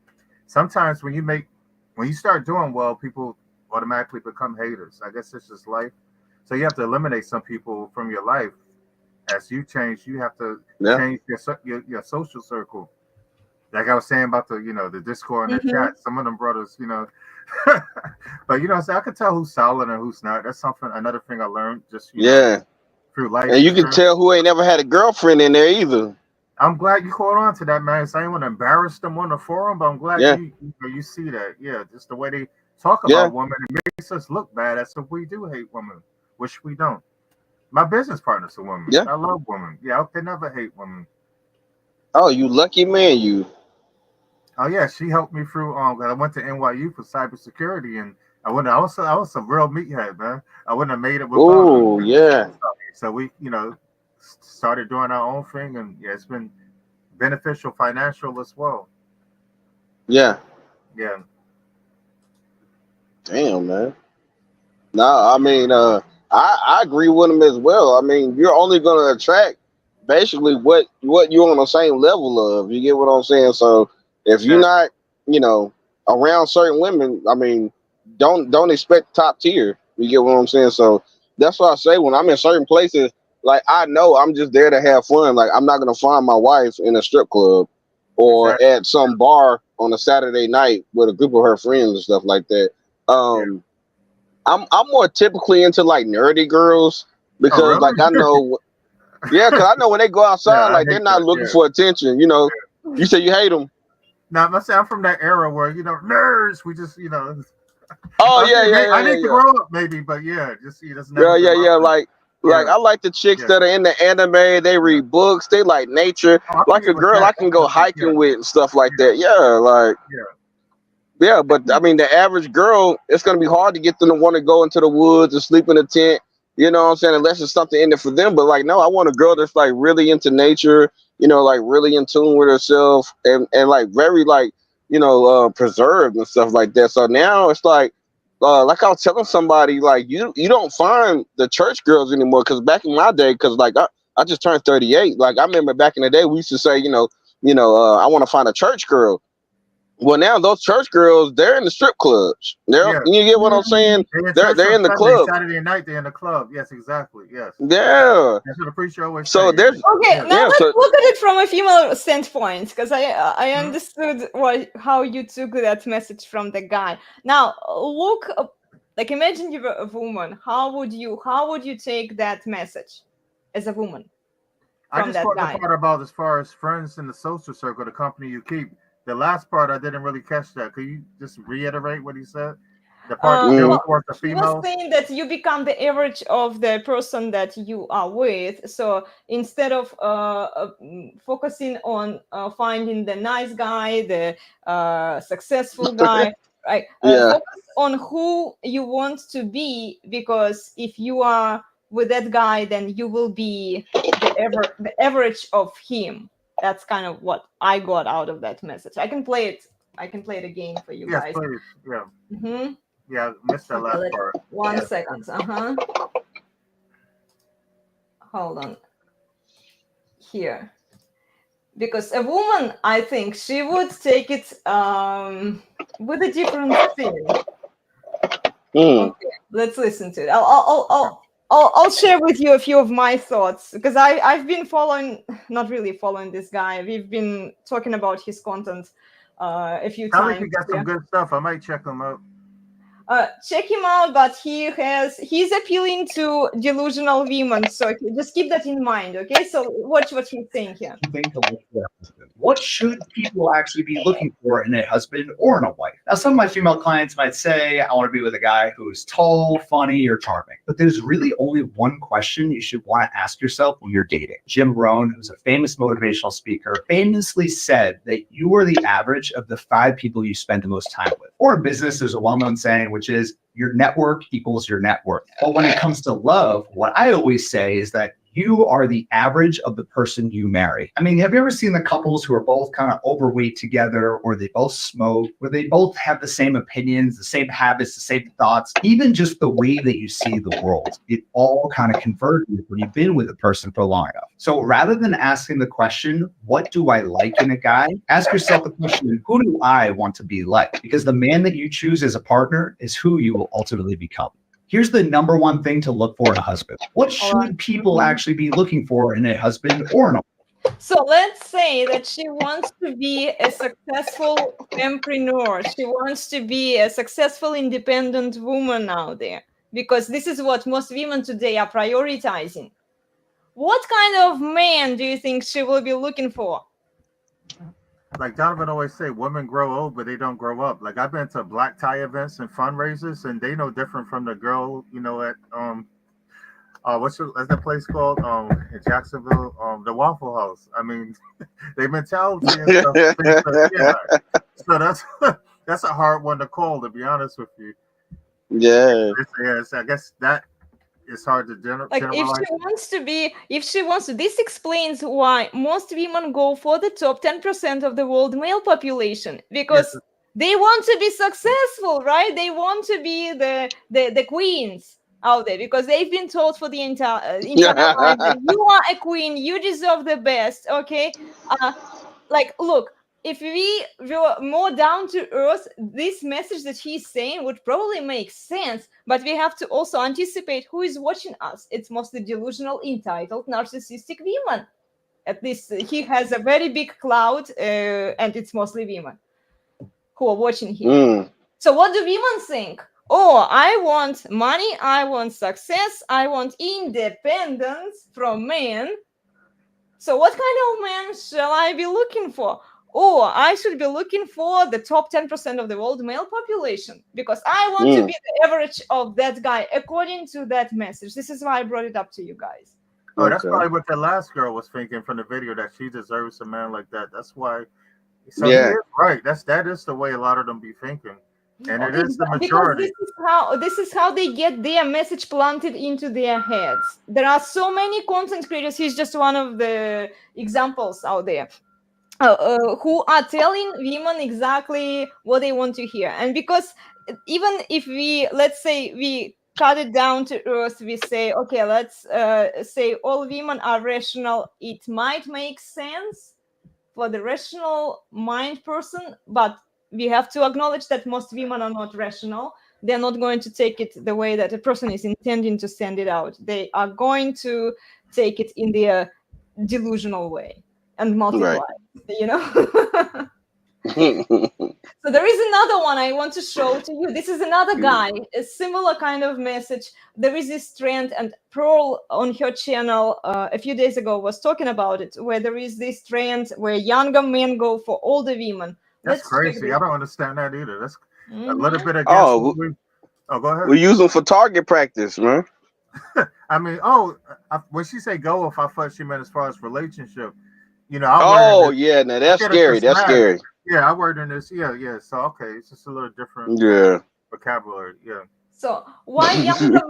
Sometimes when you start doing well, people automatically become haters. I guess it's just life. So you have to eliminate some people from your life. As you change, you have to change your social circle. Like I was saying about the Discord and the chat, some of them brothers, but so I could tell who's solid and who's not. That's another thing I learned just through life. And you can tell who ain't never had a girlfriend in there either. I'm glad you caught on to that, man. So I didn't want to embarrass them on the forum, but I'm glad you see that. Yeah, just the way they talk about women, it makes us look bad as if we do hate women, which we don't. My business partner's a woman. I love women. Yeah, they never hate women. Oh, you lucky man, you. Oh yeah, she helped me through. I went to NYU for cybersecurity, and I was a real meathead, man. I wouldn't have made it without her. Oh yeah. So we, started doing our own thing, and it's been beneficial financial as well. Yeah. Yeah. Damn, man. No, I mean, I agree with him as well. I mean, you're only gonna attract basically what you're on the same level of. You get what I'm saying? So if you're not, around certain women, I mean, don't expect top tier. You get what I'm saying? So that's why I say when I'm in certain places, like I know I'm just there to have fun. Like I'm not gonna find my wife in a strip club or at some bar on a Saturday night with a group of her friends and stuff like that. I'm more typically into like nerdy girls because like I know, because I know when they go outside, like they're not looking for attention. You say you hate them. No, I'm from that era where nerds. We just Oh yeah. I need to grow up maybe, but just never. Like I like the chicks that are in the anime. They read books. They like nature. Like a girl I can go hiking with and stuff like that. Yeah, but I mean, the average girl, it's going to be hard to get them to want to go into the woods and sleep in a tent, you know what I'm saying, unless there's something in it for them. But like, no, I want a girl that's like really into nature, like really in tune with herself and like very like, preserved and stuff like that. So now it's like I was telling somebody, like, you don't find the church girls anymore. Because back in my day, because like I just turned 38. Like I remember back in the day, we used to say, I want to find a church girl. Well, now those church girls, they're in the strip clubs. You get what I'm saying? They're in the club. Saturday night, they're in the club. Yes, exactly. Yes. Yeah. That's what the preacher always so says. there's now let's look at it from a female standpoint, because I understood how you took that message from the guy. Now look, like imagine you were a woman. How would you take that message as a woman? I just thought the part about as far as friends in the social circle, the company you keep. The last part, I didn't really catch that. Could you just reiterate what he said? The part towards the females? He was saying that you become the average of the person that you are with. So instead of focusing on finding the nice guy, the successful guy, right? Focus on who you want to be, because if you are with that guy, then you will be the average of him. That's kind of what I got out of that message. I can play it again for you guys. Please. Yeah. Mm-hmm. Yeah, missed that last part. 1 second. Hold on. Here. Because a woman, I think, she would take it with a different spin. Okay, let's listen to it. I'll share with you a few of my thoughts because I've been not really following this guy. We've been talking about his content a few Sounds like times. he got some good stuff. I might check him out. Check him out, but he's appealing to delusional women, so just keep that in mind, okay? So watch what he's saying here. What should people actually be looking for in a husband or in a wife? Now, some of my female clients might say, I want to be with a guy who's tall, funny, or charming. But there's really only one question you should want to ask yourself when you're dating. Jim Rohn, who's a famous motivational speaker, famously said that you are the average of the 5 people you spend the most time with. Or in business, there's a well-known saying, which is your network equals your net worth. But when it comes to love, what I always say is that you are the average of the person you marry. I mean, have you ever seen the couples who are both kind of overweight together, or they both smoke, or they both have the same opinions, the same habits, the same thoughts, even just the way that you see the world? It all kind of converges when you've been with a person for long enough. So rather than asking the question, what do I like in a guy? Ask yourself the question, who do I want to be like? Because the man that you choose as a partner is who you will ultimately become. Here's the number one thing to look for in a husband. What should people actually be looking for in a husband or in a wife? So let's say that she wants to be a successful entrepreneur. She wants to be a successful, independent woman out there, because this is what most women today are prioritizing. What kind of man do you think she will be looking for? Like Donovan always say, women grow old, but they don't grow up. Like I've been to black tie events and fundraisers, and they no different from the girl, at what's that place called? In Jacksonville, the Waffle House. I mean, their mentality and stuff. Yeah. So that's a hard one to call, to be honest with you. Yeah. I guess that is hard to generalize. If she wants to, this explains why most women go for the top 10% of the world male population, because they want to be successful, right? They want to be the queens out there, because they've been told for the entire life that you are a queen, you deserve the best, okay? Look, if we were more down to earth, this message that he's saying would probably make sense, but we have to also anticipate who is watching us. It's mostly delusional, entitled, narcissistic women. At least he has a very big cloud, and it's mostly women who are watching him. So what do women think? Oh, I want money, I want success, I want independence from men. So what kind of man shall I be looking for? Oh, I should be looking for the top 10% of the world male population, because I want to be the average of that guy, according to that message. This is why I brought it up to you guys. Oh, that's probably what the last girl was thinking from the video, that she deserves a man like that. That's why. So he is right. That is the way a lot of them be thinking. And it is the majority. This is how they get their message planted into their heads. There are so many content creators. He's just one of the examples out there. Who are telling women exactly what they want to hear. And because even if let's say we cut it down to earth, we say, okay, let's say all women are rational. It might make sense for the rational mind person, but we have to acknowledge that most women are not rational. They're not going to take it the way that a person is intending to send it out. They are going to take it in their delusional way and multiply, So there is another one I want to show to you. This is another guy, a similar kind of message. There is this trend, and Pearl on her channel a few days ago was talking about it, where there is this trend where younger men go for older women. That's crazy. I don't understand that either. That's a little bit against. Oh, go ahead. We use them for target practice, man. I mean, when she say go, if I thought she meant as far as relationship, now that's scary. That's scary. Yeah, I word in this. Yeah. So okay, it's just a little different. Vocabulary. Yeah. So why younger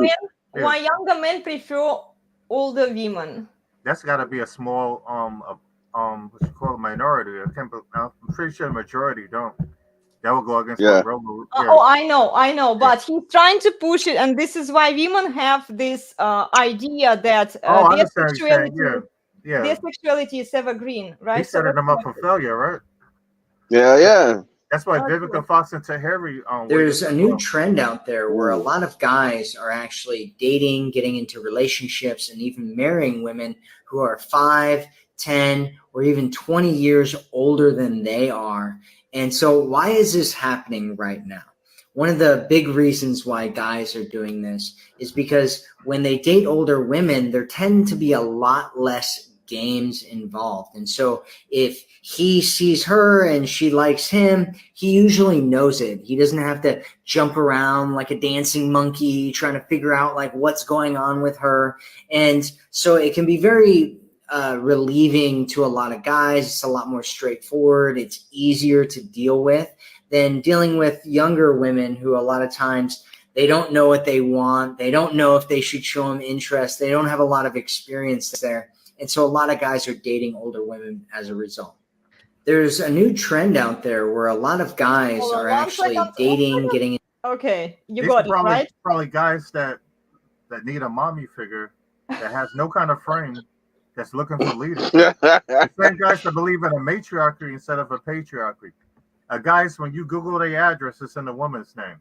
men prefer older women? That's got to be a small what you call a minority. I'm pretty sure the majority don't. That will go against the rule. Oh, I know, but he's trying to push it, and this is why women have this idea that their sexuality Yeah, their sexuality is evergreen, right? he's setting them up for failure, right? Yeah. That's why Okay. Vivica Fox and Tahiri There's Williams a as new well. trend out there where a lot of guys are actually dating, getting into relationships, and even marrying women who are 5, 10, or even 20 years older than they are. And so, why is this happening right now? One of the big reasons why guys are doing this is because when they date older women, there tend to be a lot less games involved. And so, if he sees her and she likes him, he usually knows it. He doesn't have to jump around like a dancing monkey trying to figure out like what's going on with her. And so it can be very relieving to a lot of guys. It's a lot more straightforward. It's easier to deal with than dealing with younger women who a lot of times they don't know what they want. They don't know if they should show them interest. They don't have a lot of experience there. And so a lot of guys are dating older women as a result. There's a new trend out there where a lot of guys Hold on, are one actually second, dating, getting. Okay, you These got are it, right? probably guys that need a mommy figure that has no kind of frame, that's looking for leadership. The same guys that believe in a matriarchy instead of a patriarchy. Guys, when you Google their address, it's in the woman's name.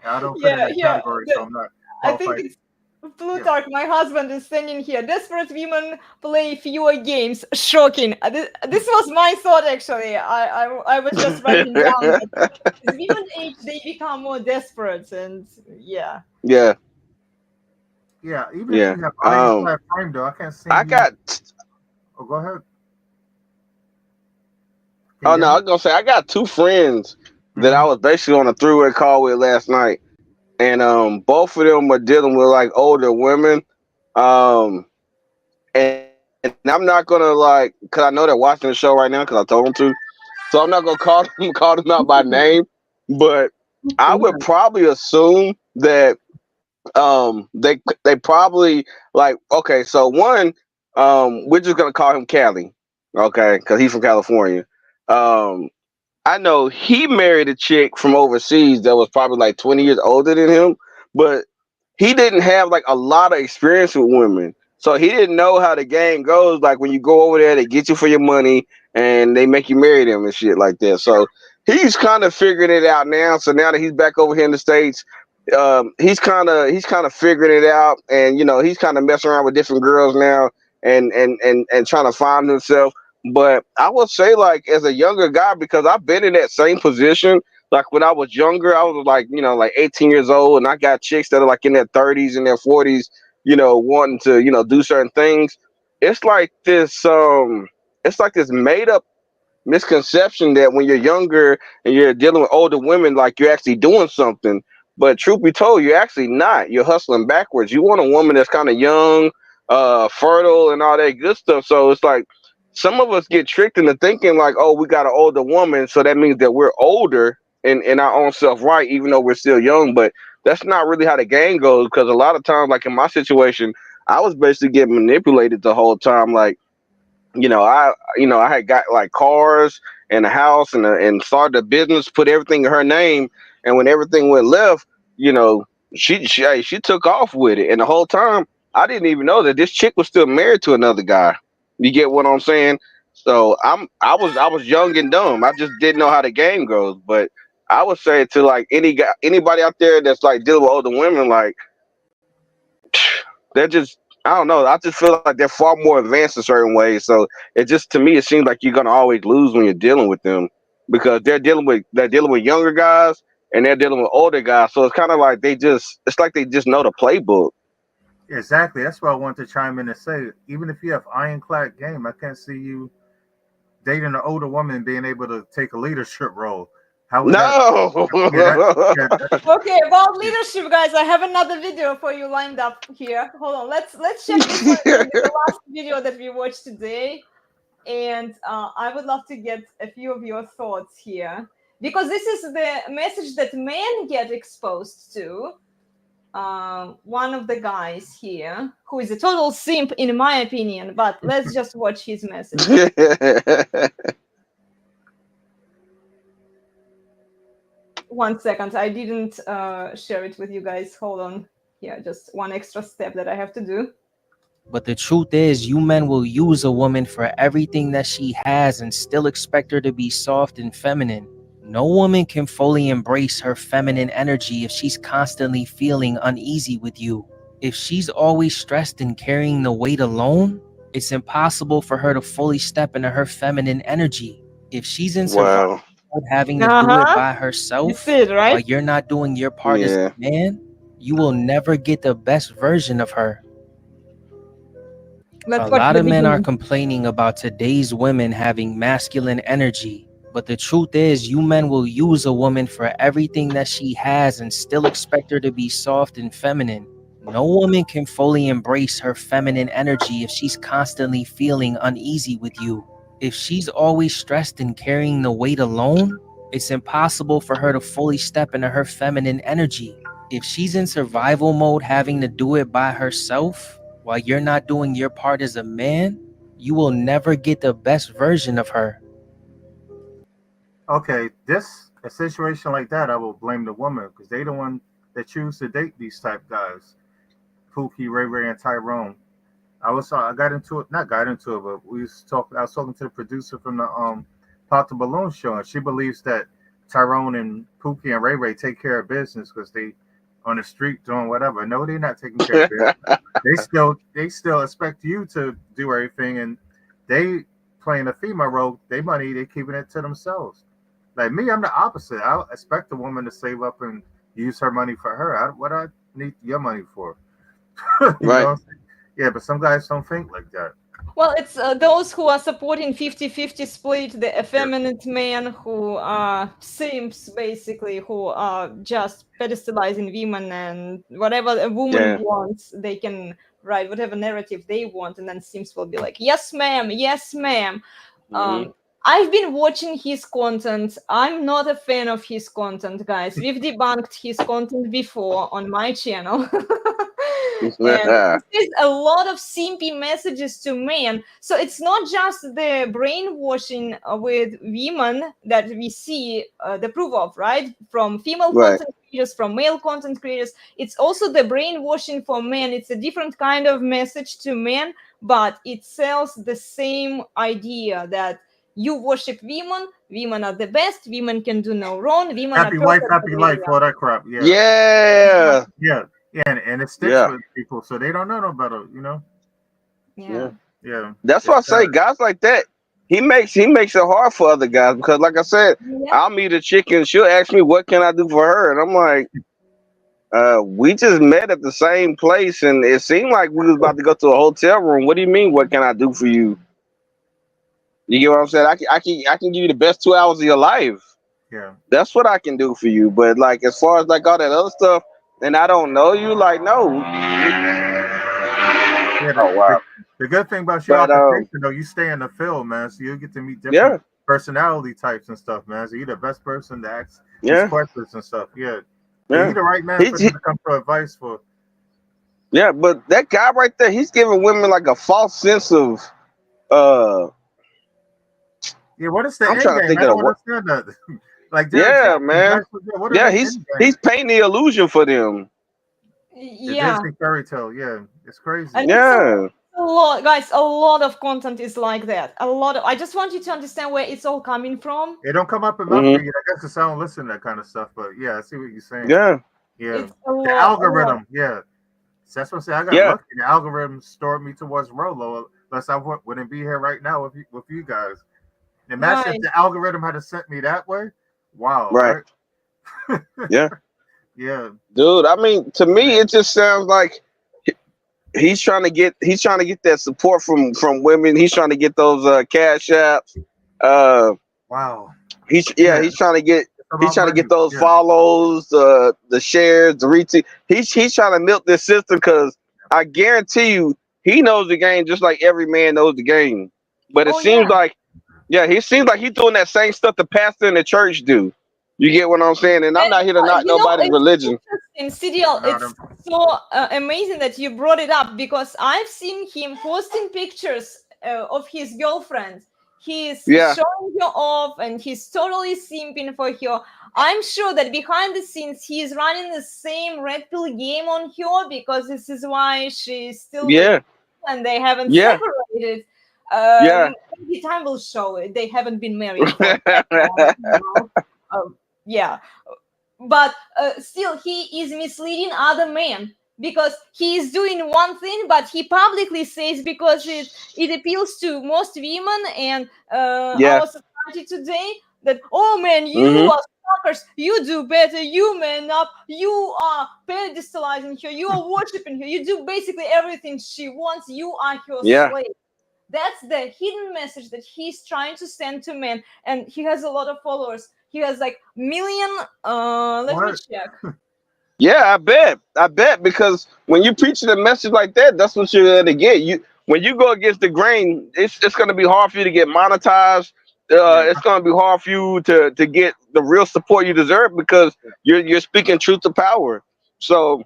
I don't fit in Yeah, that yeah. category, so I'm not I think qualified. it's Plutarch, my husband, is standing here. Desperate women play fewer games. Shocking. This was my thought, actually. I was just writing down that as women age, they become more desperate, and yeah. Yeah. Yeah, even if Yeah. you have ironclad frame, though, I can't see I you. got. Oh, go ahead. Can Oh you no, hear I me? was gonna say I got two friends that I Mhm. was basically on a three-way call with last night, and both of them were dealing with like older women, um, and I'm not gonna like, cause I know they're watching the show right now, cause I told them to, so I'm not gonna call them call them out by name, but I would probably assume that they probably like, okay, so one, we're just gonna call him Cali, okay, because he's from California. um I know he married a chick from overseas that was probably like 20 years older than him, but he didn't have like a lot of experience with women. So he didn't know how the game goes. Like when you go over there, they get you for your money and they make you marry them and shit like that. So he's kind of figuring it out now. So now that he's back over here in the States, he's kind of figuring it out, and he's kind of messing around with different girls now, and trying to find himself. But I would say, like, as a younger guy, because I've been in that same position. Like when I was younger, I was like, like 18 years old, and I got chicks that are like in their 30s and their 40s, wanting to, do certain things. It's like this made up misconception that when you're younger and you're dealing with older women, like you're actually doing something. But truth be told, you're actually not. You're hustling backwards. You want a woman that's kind of young, fertile, and all that good stuff. So it's like some of us get tricked into thinking like, oh, we got an older woman, so that means that we're older in our own self, right? Even though we're still young, but that's not really how the game goes. Because a lot of times, like in my situation, I was basically getting manipulated the whole time. Like, I had got like cars and a house and started a business, put everything in her name, and when everything went left, you know, she took off with it, and the whole time I didn't even know that this chick was still married to another guy. You get what I'm saying? So I was young and dumb. I just didn't know how the game goes. But I would say to like anybody out there that's like dealing with older women, like they're just, I don't know. I just feel like they're far more advanced in certain ways. So it just, to me, it seems like you're gonna always lose when you're dealing with them, because they're dealing with younger guys and they're dealing with older guys. So it's kind of like it's like they just know the playbook. Exactly. That's what I wanted to chime in and say. Even if you have ironclad game, I can't see you dating an older woman and being able to take a leadership role. How would that? No. Yeah, Okay, about leadership, guys, I have another video for you lined up here. Hold on, let's check this one. It's the last video that we watched today, and I would love to get a few of your thoughts here, because this is the message that men get exposed to. One of the guys here, who is a total simp in my opinion, but let's just watch his message. One second, I didn't share it with you guys. Hold on. Yeah, just one extra step that I have to do. But the truth is, you men will use a woman for everything that she has and still expect her to be soft and feminine. No woman can fully embrace her feminine energy if she's constantly feeling uneasy with you. If she's always stressed and carrying the weight alone, it's impossible for her to fully step into her feminine energy. If she's in survival Wow. mode, having to do it by herself, That's it, while right? you're not doing your part as Yeah. a man, you will never get the best version of her. Let's A watch lot the of men are beginning. complaining about today's women having masculine energy, but the truth is, you men will use a woman for everything that she has and still expect her to be soft and feminine. No woman can fully embrace her feminine energy if she's constantly feeling uneasy with you. If she's always stressed and carrying the weight alone, it's impossible for her to fully step into her feminine energy. If she's in survival mode, having to do it by herself, while you're not doing your part as a man, you will never get the best version of her. Okay, a situation like that, I will blame the woman because they the one that choose to date these type guys, Pookie, Ray Ray, and Tyrone. I got into it, not got into it, but we was talking. I was talking to the producer from the Pop the Balloon show, and she believes that Tyrone and Pookie and Ray Ray take care of business because they on the street doing whatever. No, they're not taking care of business. They still expect you to do everything, and they playing a female role. They keeping it to themselves. Like me, I'm the opposite. I expect a woman to save up and use her money for her. What I need your money for? you Right. know? Yeah, but some guys don't think like that. Well, it's those who are supporting 50-50 split, the effeminate men who are simps, basically, who are just pedestalizing women, and whatever a woman Yeah. wants, they can write whatever narrative they want, and then simps will be like, yes, ma'am, yes, ma'am. Mhm. I've been watching his content. I'm not a fan of his content, guys. We've debunked his content before on my channel. And he says a lot of simpy messages to men. So it's not just the brainwashing with women that we see the proof of, right? From female Right. content creators, from male content creators. It's also the brainwashing for men. It's a different kind of message to men, but it sells the same idea that you worship women are the best, women can do no wrong, women are Happy wife, perfect happy the way life, they all are. that crap. Yeah, Yeah. yeah, yeah, and it sticks Yeah. with people, so they don't know no better. Yeah. Yeah, That's why I it's say bad. guys like that, he makes it hard for other guys because like I said, Yeah. I'll meet a chick and she'll ask me what can I do for her, and I'm like, we just met at the same place and it seemed like we was about to go to a hotel room. What do you mean? What can I do for you? You get what I'm saying? I can give you the best 2 hours of your life. Yeah, That's what I can do for you. But like as far as like all that other stuff, and I don't know you, like no. yeah. Oh wow. The good thing about your But occupation, though, you stay in the field, man, so you get to meet different yeah, personality types and stuff, man. So you're the best person to ask these yeah, questions and stuff. Yeah, yeah. yeah. You're the right man He, for them he to come for advice for. yeah, but that guy right there, he's giving women like a false sense of uh Yeah, what is the I'm end trying to game? think I of the don't word. understand that. Like Derek Yeah, Jackson, man. what are Yeah, they he's end he's game? painting the illusion for them. The Yeah. Disney fairy tale. Yeah, it's crazy. And it's Yeah. a lot, guys. A lot of content is like that. A lot of. I just want you to understand where it's all coming from. It don't come up in my Hmm. feed. I guess I don't listen to that kind of stuff, but yeah, I see what you're saying. Yeah. Yeah, It's a the lot. algorithm. Yeah, so that's what I say. I got Yeah. lucky. The algorithm stored me towards Rolo, unless I wouldn't be here right now with you guys. Imagine Right. if the algorithm had sent me that way. Wow, Right. right? Yeah. Yeah, Dude, I mean, to me it just sounds like he's trying to get that support from women. He's trying to get those cash apps. Uh wow. he's Yeah, he's trying to get it's about money. those Yeah, follows, the shares, the retweet. He's trying to milk this system because I guarantee you he knows the game just like every man knows the game. But it Oh seems yeah. like he seems like he's doing that same stuff the pastor and the church do. You get what I'm saying? And I'm And not here to knock nobody's it's religion. interesting, Sidiel. no, It's so amazing that you brought it up because I've seen him posting pictures of his girlfriend. He's Yeah, showing her off, and he's totally simping for her. I'm sure that behind the scenes, he's running the same red pill game on her because this is why she's still with yeah, and they haven't Yeah. separated. Yeah. Maybe time will show it. They haven't been married for that long, you know? Yeah, but still, he is misleading other men because he is doing one thing, but he publicly says because it appeals to most women and Yeah. our society today that, oh man, you Mhm. are suckers, you do better, you man up, you are pedestalizing her, you are worshiping her, you do basically everything she wants, you are her Yeah. slave. That's the hidden message that he's trying to send to men, and he has a lot of followers. He has like million. Let me What? check. Yeah, I bet because when you preach a message like that, that's what you're gonna get. When you go against the grain, it's gonna be hard for you to get monetized. Yeah. It's gonna be hard for you to get the real support you deserve because you're speaking truth to power. So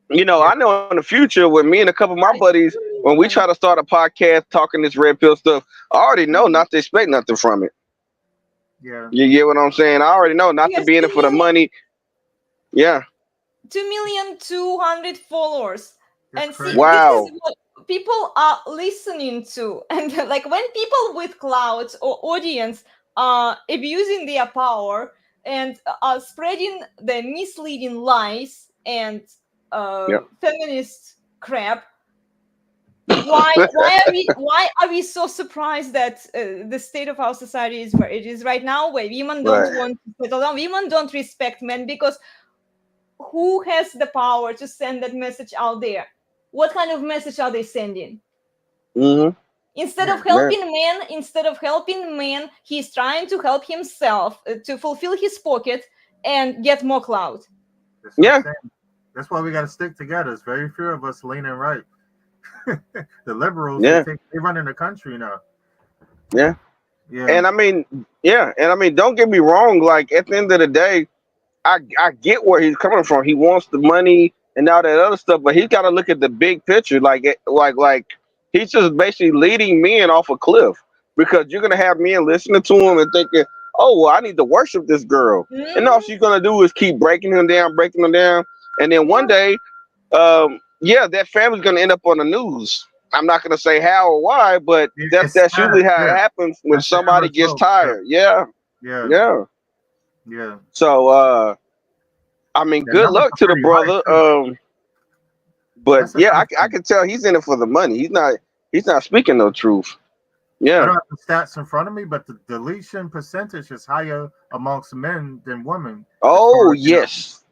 Yeah. I know in the future when me and a couple of my Right. buddies, when we try to start a podcast talking this red pill stuff, I already know not to expect nothing from it. Yeah. You get what I'm saying? I already know not to Yes, be in it for the money. Yeah. 2,200,000 followers. That's And see, crazy. this Wow. is what people are listening to. And like when people with clout or audience are abusing their power and are spreading the misleading lies and Yep. feminist crap, why are we so surprised that the state of our society is where it is right now, where women don't Right. want to settle down, women don't respect men, because who has the power to send that message out there? What kind of message are they sending? Mm-hmm. Instead of Yeah. helping men, he's trying to help himself to fulfill his pocket and get more clout. That's what I'm Yeah. saying. That's why we got to stick together. It's very few of us leaning right. The liberals, Yeah. they run in the country now. Yeah. Yeah. And I mean, don't get me wrong. Like at the end of the day, I get where he's coming from. He wants the money and all that other stuff, but he's got to look at the big picture. Like he's just basically leading men off a cliff because you're gonna have men listening to him and thinking, "Oh, well, I need to worship this girl," and all she's gonna do is keep breaking him down, and then one day, that family's gonna end up on the news. I'm not gonna say how or why, but It's that's sad. usually how it Yeah. happens when That's the somebody gets result. tired. Yeah, Yeah. yeah. Yeah. So, I mean, The good numbers luck are to the pretty high brother. too. But That's yeah, another I thing. can tell he's in it for the money. He's not speaking no truth. I Yeah. don't have the stats in front of me, but the deletion percentage is higher amongst men than women. As Oh far as yes,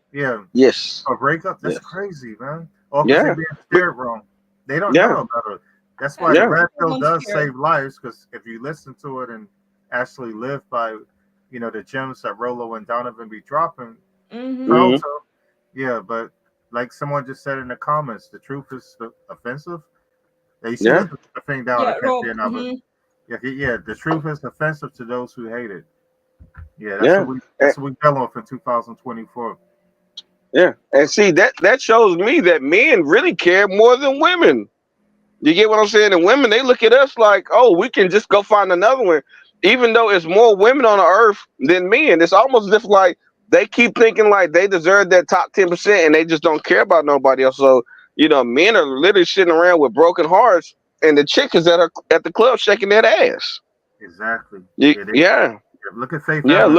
yes, a breakup, that's yes. crazy, man. Or because they're Yeah. being But steered wrong. They don't yeah, know about it. That's why the Yeah, yeah, red pill someone's does scared. save lives. Because if you listen to it and actually live by, the gems that Rolo and Donovan be dropping, Mm-hmm. hmm also, yeah. But like someone just said in the comments, the truth is offensive. Yeah, you see yeah, the thing down. I Yeah, can't Rob. see it now, but Mm-hmm. yeah. The truth is offensive to those who hate it. Yeah, yeah, that's what we dealing with in 2024. yeah. And see that shows me that men really care more than women. You get what I'm saying? And women, they look at us like, oh, we can just go find another one. Even though it's more women on the earth than men, it's almost as if like they keep thinking like they deserve that top 10% and they just don't care about nobody else. So, men are literally sitting around with broken hearts and the chick is at the club shaking that ass. Exactly. Y- Yeah, Yeah. look at Faith Yeah. Evans.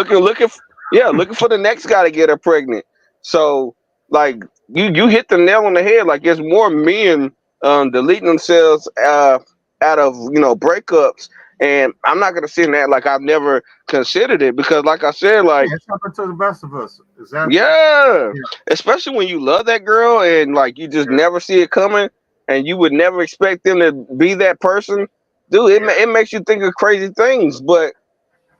Looking for the next guy to get her pregnant. So like you hit the nail on the head. Like there's more men deleting themselves out of breakups, and I'm not gonna sit in that like I've never considered it because like I said, like Yeah, it's happened to the best of us. Exactly. yeah, Yeah, especially when you love that girl and like you just yeah, never see it coming, and you would never expect them to be that person, dude. yeah. It makes you think of crazy things, but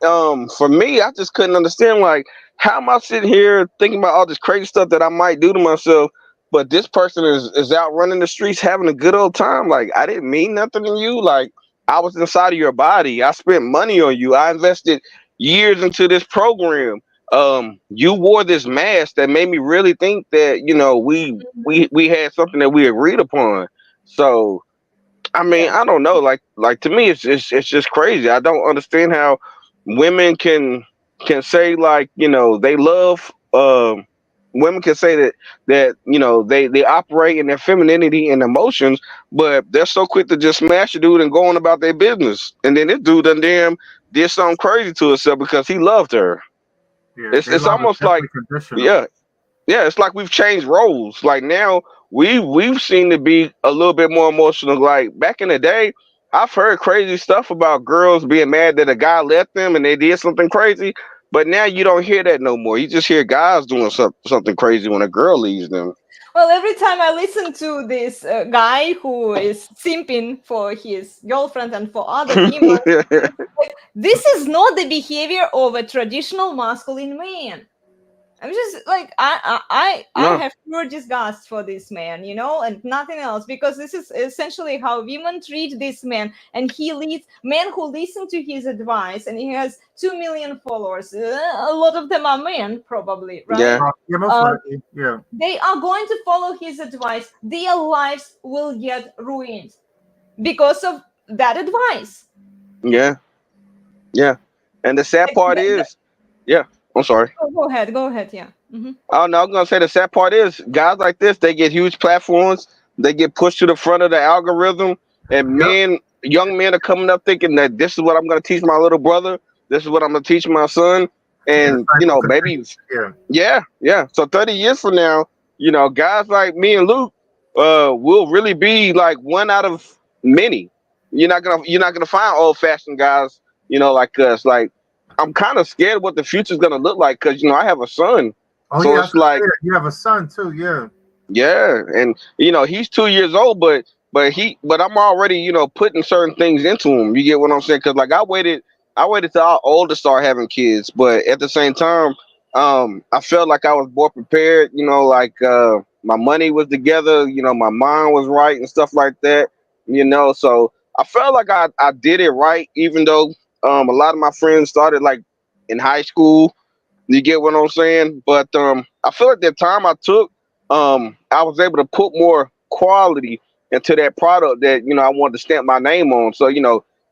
for me, I just couldn't understand like how am I sitting here thinking about all this crazy stuff that I might do to myself, but this person is out running the streets having a good old time. Like I didn't mean nothing to you. Like I was inside of your body. I spent money on you. I invested years into this program. You wore this mask that made me really think that we had something that we agreed upon. So I mean, Yeah. I don't know. Like to me, it's just crazy. I don't understand how women can say like they love women can say that they operate in their femininity and emotions, but they're so quick to just smash a dude and go on about their business. And then this dude done damn did something crazy to himself because he loved her. Yeah, they It's love is almost like, definitely conditional. yeah, yeah, it's like we've changed roles. Like now we've seen to be a little bit more emotional. Like back in the day, I've heard crazy stuff about girls being mad that a guy left them and they did something crazy. But now you don't hear that no more. You just hear guys doing something crazy when a girl leaves them. Well, every time I listen to this guy who is simping for his girlfriend and for other women, like, this is not the behavior of a traditional masculine man. I'm just like I No, have pure disgust for this man, and nothing else, because this is essentially how women treat this man, and he leads men who listen to his advice, and he has 2 million followers. A lot of them are men, probably, right? yeah, Yeah, most Uh, likely. Yeah. they are going to follow his advice. Their lives will get ruined because of that advice. yeah, yeah. And the sad Like, part is, yeah, I'm sorry. go ahead, yeah. Hmm. Oh no, I'm gonna say the sad part is guys like this, they get huge platforms, they get pushed to the front of the algorithm, and Yep. young men are coming up thinking that this is what I'm gonna teach my little brother, this is what I'm gonna teach my son, And the and cycle maybe continues. Yeah. yeah, yeah. So 30 years from now, guys like me and Luke, will really be like one out of many. You're not gonna find old fashioned guys, like us. Like I'm kind of scared what the future's gonna look like because I have a son, Oh so yeah, I was it's gonna say like that. You have a son too. Yeah. yeah, and he's 2 years old, but I'm already putting certain things into him. You get what I'm saying? Because like I waited till I'm old to start having kids, but at the same time, I felt like I was more prepared. Like my money was together. My mind was right and stuff like that. So I felt like I did it right, even though a lot of my friends started like in high school. You get what I'm saying? But I feel like the time I took, I was able to put more quality into that product that I wanted to stamp my name on. So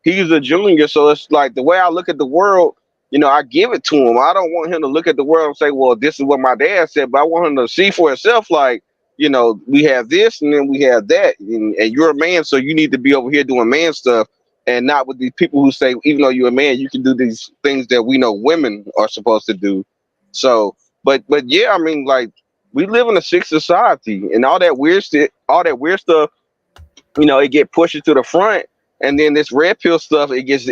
he's a junior, so it's like the way I look at the world. I give it to him. I don't want him to look at the world and say, "Well, this is what my dad said," but I want him to see for himself, like we have this and then we have that, and you're a man, so you need to be over here doing man stuff and not with these people who say, even though you're a man, you can do these things that we know women are supposed to do. So, but yeah, I mean, like we live in a sick society, and all that weird stuff, it get pushed to the front, and then this red pill stuff, it gets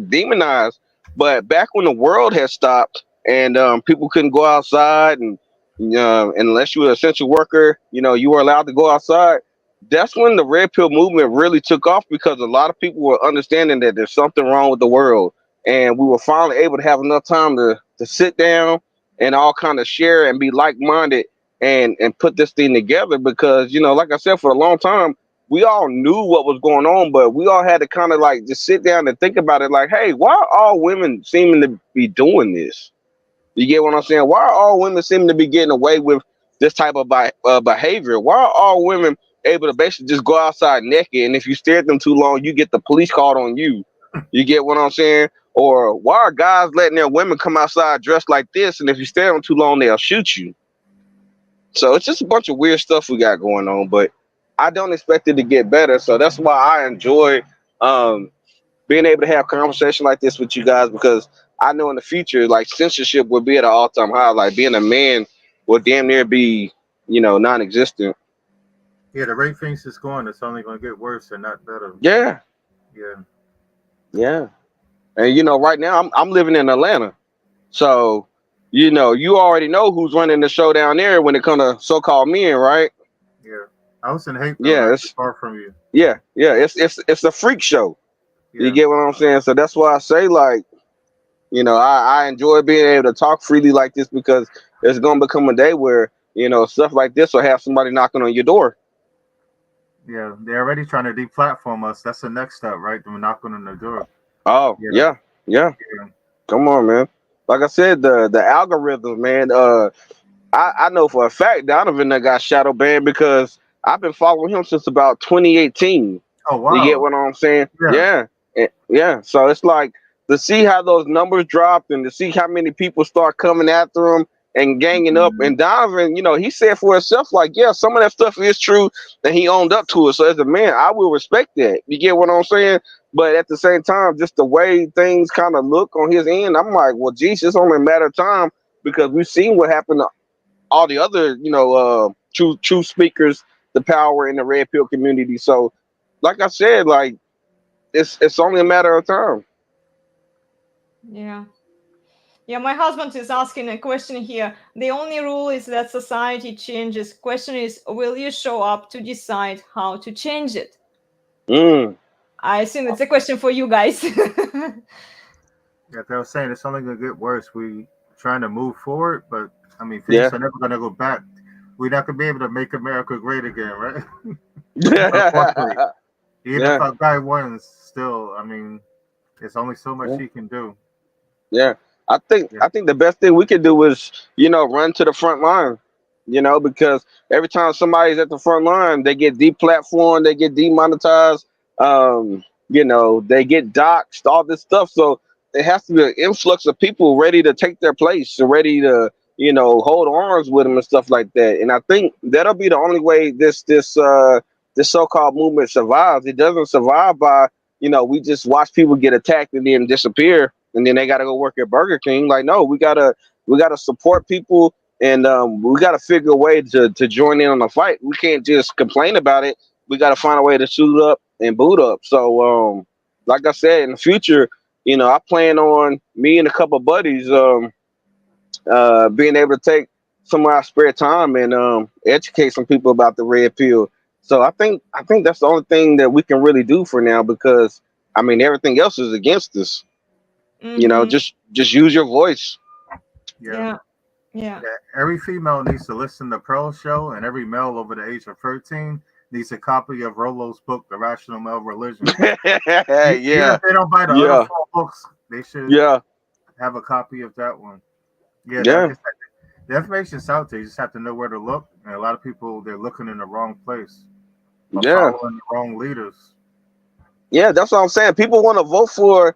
demonized. But back when the world had stopped and people couldn't go outside, and unless you were an essential worker, you were allowed to go outside. That's when the red pill movement really took off because a lot of people were understanding that there's something wrong with the world, and we were finally able to have enough time to sit down and all kind of share and be like minded and put this thing together because like I said, for a long time we all knew what was going on, but we all had to kind of like just sit down and think about it like, hey, why are all women seeming to be doing this? You get what I'm saying? Why are all women seeming to be getting away with this type of behavior? Why are all women able to basically just go outside naked, and if you stare at them too long, you get the police called on you? You get what I'm saying? Or why are guys letting their women come outside dressed like this, and if you stare at them too long, they'll shoot you? So it's just a bunch of weird stuff we got going on, but I don't expect it to get better. So that's why I enjoy um, being able to have conversation like this with you guys because I know in the future, like censorship will be at an all-time high. Like being a man will damn near be, non-existent. Yeah, the rate things is going. It's only going to get worse and not better. Yeah, Yeah. yeah. And right now I'm living in Atlanta, so you already know who's running the show down there when it comes to so-called men, right? Yeah. I was in Hapeville, Yeah, not too it's far from you. yeah. It's a freak show. You Yeah. get what I'm saying? So that's why I say like, I enjoy being able to talk freely like this because there's gonna become a day where stuff like this will have somebody knocking on your door. Yeah. They're already trying to deplatform us. That's the next step, right? They're knocking on the door. Oh Yeah. yeah, yeah. Yeah. Come on, man. Like I said, the algorithm, man. I know for a fact Donovan that got shadow banned because I've been following him since about 2018. Oh, You get wow. what I'm saying? Yeah. Yeah, yeah. So it's like to see how those numbers dropped and to see how many people start coming after him and ganging up. And Donovan, he said for himself, like, yeah, some of that stuff is true, and he owned up to it. So as a man, I will respect that. You get what I'm saying? But at the same time, just the way things kind of look on his end, I'm like, well, geez, it's only a matter of time because we've seen what happened to all the other, true speakers, the power in the red pill community. So, like I said, like it's only a matter of time. Yeah. Yeah, my husband is asking a question here. The only rule is that society changes. Question is, will you show up to decide how to change it? I assume it's a question for you guys. Yeah, they were saying it's only gonna get worse. We trying to move forward, but I mean things are never gonna go back. We're not gonna be able to make America great again, right? Unfortunately. Even if our guy wins, still, I mean, there's only so much he can do. Yeah. I think the best thing we can do is, run to the front line. Because every time somebody's at the front line, they get deplatformed, they get demonetized, they get doxxed, all this stuff. So there has to be an influx of people ready to take their place and ready to, hold arms with them and stuff like that. And I think that'll be the only way this so-called movement survives. It doesn't survive by, we just watch people get attacked and then disappear, and then they got to go work at Burger King. Like, no, we gotta support people, and we gotta figure a way to join in on the fight. We can't just complain about it. We gotta find a way to suit up and boot up. So, like I said, in the future, I plan on me and a couple of buddies being able to take some of our spare time and educate some people about the red pill. So I think that's the only thing that we can really do for now, because I mean everything else is against us. Just use your voice. Yeah. Every female needs to listen to Pearl's show, and every male over the age of 13 needs a copy of Rollo's book, The Rational Male Religion. Even if they don't buy the other 4 books, they should have a copy of that one. The information's out there. You just have to know where to look. And a lot of people, they're looking in the wrong place. Following the wrong leaders. Yeah, that's what I'm saying. People want to vote for,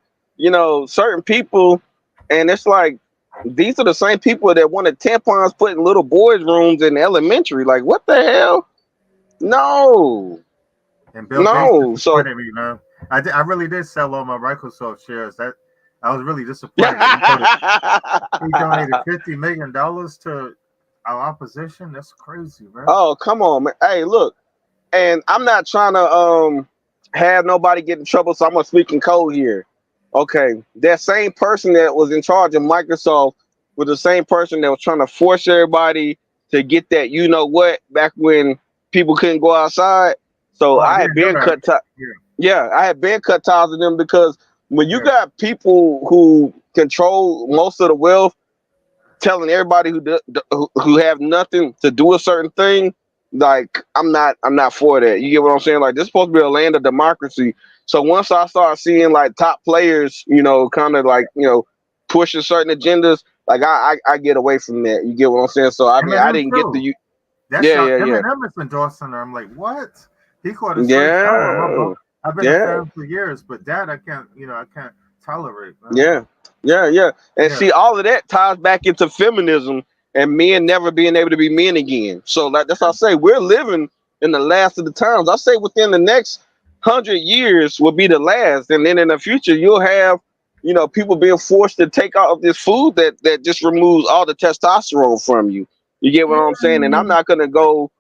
certain people, and it's like these are the same people that wanted tampons put in little boys' rooms in elementary. Like, what the hell? No. And Bill Gates disappointed me, man. I really did sell all my Microsoft shares. That I was really disappointed. He donated $50 million to our opposition. That's crazy, man. Oh, come on, man. Hey, look, and I'm not trying to have nobody get in trouble, so I'm gonna speak in code here. Okay, that same person that was in charge of Microsoft was the same person that was trying to force everybody to get that what back when people couldn't go outside. So I had been cut ties. Yeah, I had been cut ties with them, because when you got people who control most of the wealth telling everybody who have nothing to do a certain thing, like I'm not for that. You get what I'm saying? Like, this is supposed to be a land of democracy. So once I start seeing like top players, kind of like pushing certain agendas, like I get away from that. You get what I'm saying? So I mean, I didn't get the Eminem is endorsing her. I'm like, what? He caught a straight I've been a fan for years, but that I can't tolerate. Man. And see, all of that ties back into feminism and men never being able to be men again. So like that's how I say we're living in the last of the times. I say within the next 100 years will be the last, and then in the future you'll have people being forced to take out this food that just removes all the testosterone from you. You get what I'm saying? And I'm not gonna go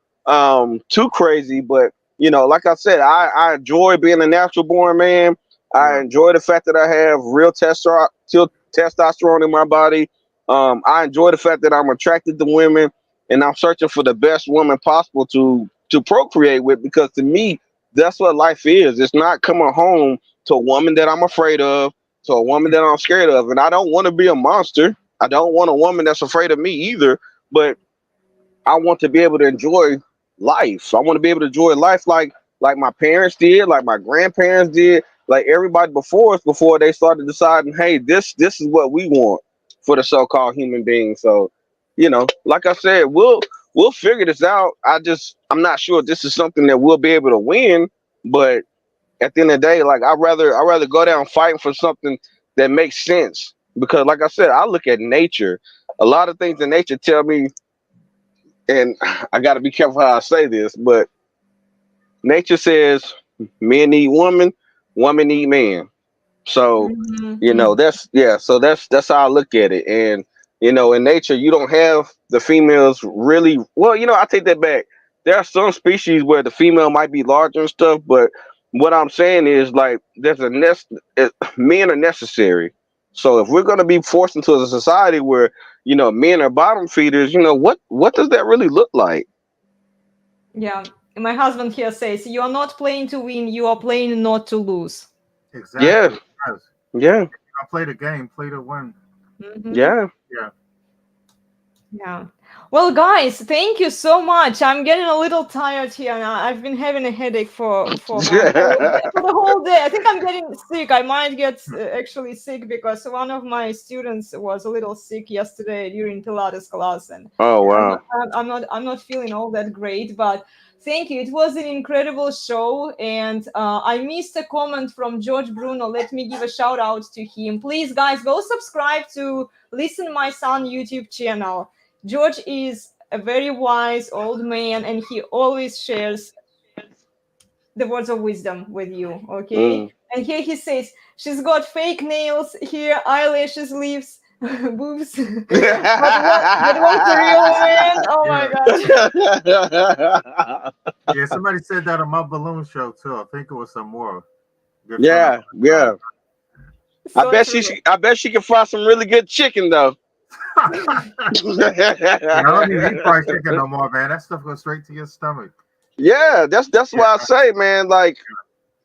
too crazy, but like I said, I enjoy being a natural born man. I enjoy the fact that I have real testosterone in my body. I enjoy the fact that I'm attracted to women, and I'm searching for the best woman possible to procreate with, because to me, that's what life is. It's not coming home to a woman that I'm afraid of, to a woman that I'm scared of. And I don't want to be a monster. I don't want a woman that's afraid of me either, but I want to be able to enjoy life. I want to be able to enjoy life like my parents did, like my grandparents did, like everybody before us, before they started deciding, hey, this is what we want for the so-called human being. So, like I said, we'll figure this out. I'm not sure if this is something that we'll be able to win, but at the end of the day, like I'd rather go down fighting for something that makes sense. Because like I said, I look at nature. a lot of things in nature tell me, and I got to be careful how I say this, but nature says men need woman, woman need man. So, Mhm. that's so that's how I look at it. And in nature, you don't have the females really. Well, I take that back. There are some species where the female might be larger and stuff, but what I'm saying is like there's men are necessary. So if we're gonna be forced into a society where men are bottom feeders, what does that really look like? Yeah. My husband here says, "You are not playing to win. You are playing not to lose." Yeah, Exactly. Yes. yeah, I play the game, play to win. Mhm. yeah. Yeah. Yeah. Well, guys, thank you so much. I'm getting a little tired here now. I've been having a headache for the whole day. I think I'm getting sick. I might get actually sick because one of my students was a little sick yesterday during Pilates class, and Oh I'm not, wow. I'm not feeling all that great. But thank you. It was an incredible show, and I missed a comment from George Bruno. Let me give a shout out to him. Please, guys, go subscribe to Listen My Son YouTube channel. George is a very wise old man, and he always shares the words of wisdom with you. Okay, Mm. and here he says she's got fake nails here, eyelashes, lips, boobs, but what's the real man? Oh my Yeah. gosh. Yeah. Somebody said that on my balloon show too. I think it was some more. Good friend of Yeah, yeah. I So bet she, true. she I bet she can fry some really good chicken though. Yeah, I don't even eat fried chicken no more, man. That stuff goes straight to your stomach. Yeah, that's Yeah. why I say, man, like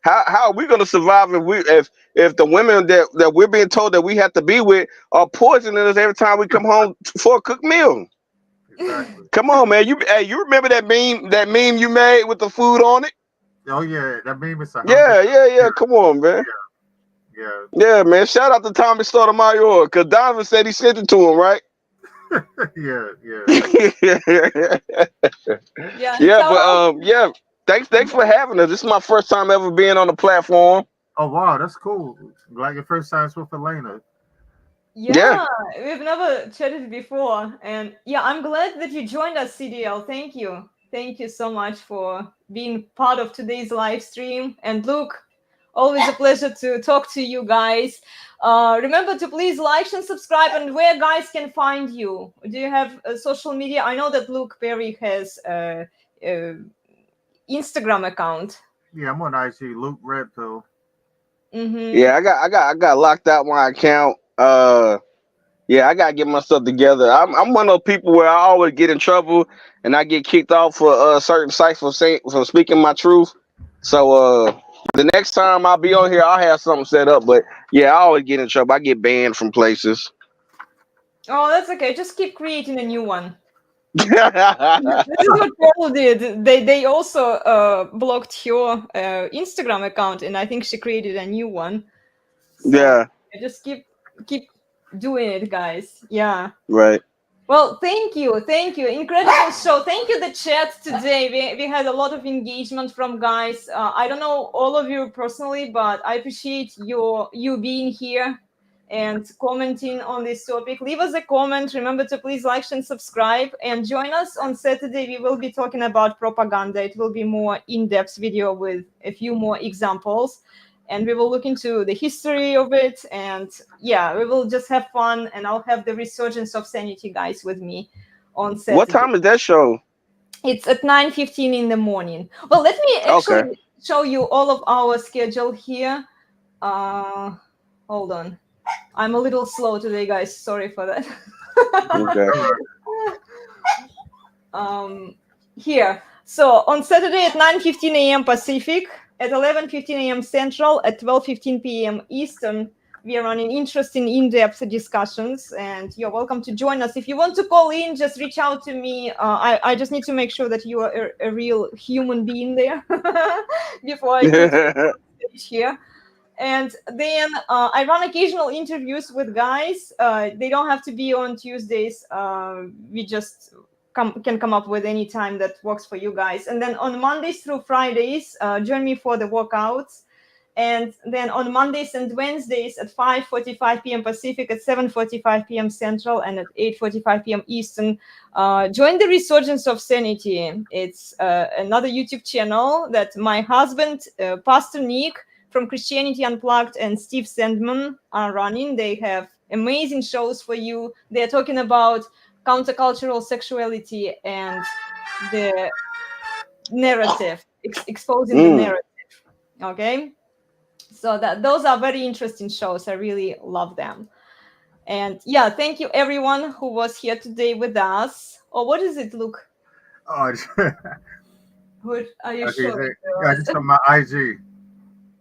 how are we gonna survive if the women that we're being told that we have to be with are poisoning us every time we come home for a cooked meal? Exactly. Come on, man. You remember that meme you made with the food on it? Oh yeah, that meme is a hungry. Yeah, yeah, yeah. Come on, man. Yeah, Yeah, man. Shout out to Tommy Sotomayor, because Donovan said he sent it to him, right? yeah, yeah. Yeah, Yeah, shout but out. yeah. Thanks for having us. This is my first time ever being on the platform. Oh wow, that's cool. Like your first time with Elena. Yeah. Yeah, we've never chatted before. And yeah, I'm glad that you joined us, CDL. Thank you. Thank you so much for being part of today's live stream. And look, always a pleasure to talk to you guys. Remember to please like and subscribe, and where guys can find you. Do you have social media? I know that Luke Perry has a Instagram account. Yeah, I'm on IG. Luke Red Pill. Mm-hmm. Yeah, I got locked out my account. Yeah, I gotta get myself together. I'm one of those people where I always get in trouble and I get kicked off for certain sites for speaking my truth. So the next time I'll be on here, I'll have something set up. But yeah, I always get in trouble. I get banned from places. Oh, that's okay. Just keep creating a new one. Yeah, This is what Paul did. They also blocked your Instagram account, and I think she created a new one. So just keep doing it, guys. Yeah. right. Well, thank you, incredible show. Thank you, the chat today. We had a lot of engagement from guys. I don't know all of you personally, but I appreciate you being here and commenting on this topic. Leave us a comment. Remember to please like and subscribe, and join us on Saturday. We will be talking about propaganda. It will be more in-depth video with a few more examples, and we will look into the history of it. And yeah, we will just have fun, and I'll have the Resurgence of Sanity guys with me on What Saturday. time is that show? It's at 9:15 in the morning. Well, let me Okay. actually show you all of our schedule here. Hold on. I'm a little slow today, guys. Sorry for that. Okay. Here. So on Saturday at 9:15 a.m. Pacific, at 11:15 a.m. Central, at 12:15 p.m. Eastern, we are running interesting in-depth discussions, and you're welcome to join us. If you want to call in, just reach out to me. I just need to make sure that you are a real human being there before I put you on stage here. And then I run occasional interviews with guys. They don't have to be on Tuesdays. We just can come up with any time that works for you guys. And then on Mondays through Fridays, join me for the workouts. And then on Mondays and Wednesdays at 5:45 p.m. Pacific, at 7:45 p.m. Central, and at 8:45 p.m. Eastern, join the Resurgence of Sanity. It's another YouTube channel that my husband, Pastor Nick from Christianity Unplugged, and Steve Sandman are running. They have amazing shows for you. They're talking about countercultural sexuality and the narrative, exposing the narrative. Okay, so those are very interesting shows. I really love them. And yeah, thank you everyone who was here today with us. Or what does it look? Oh, What are you okay, showing? yeah, just from my IG.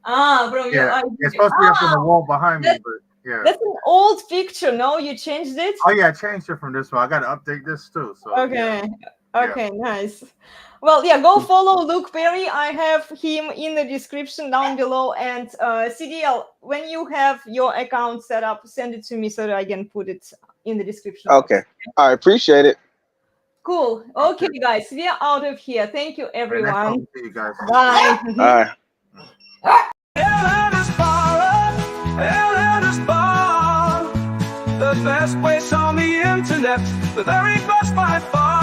From your Yeah, IG. it's supposed to be up on the wall behind me, but yeah. That's an old picture. No, you changed it? Oh yeah, I changed it from this one. I got to update this too. So Okay. yeah. Okay, nice. Well, yeah, go follow Luke Perry. I have him in the description down below. And CDL, when you have your account set up, send it to me so that I can put it in the description. Okay. I appreciate it. Cool. Okay, guys, we are out of here. Thank you, everyone. Nice talking to you guys. Bye. All right. Elena's bar, the best place on the internet, the very best by far.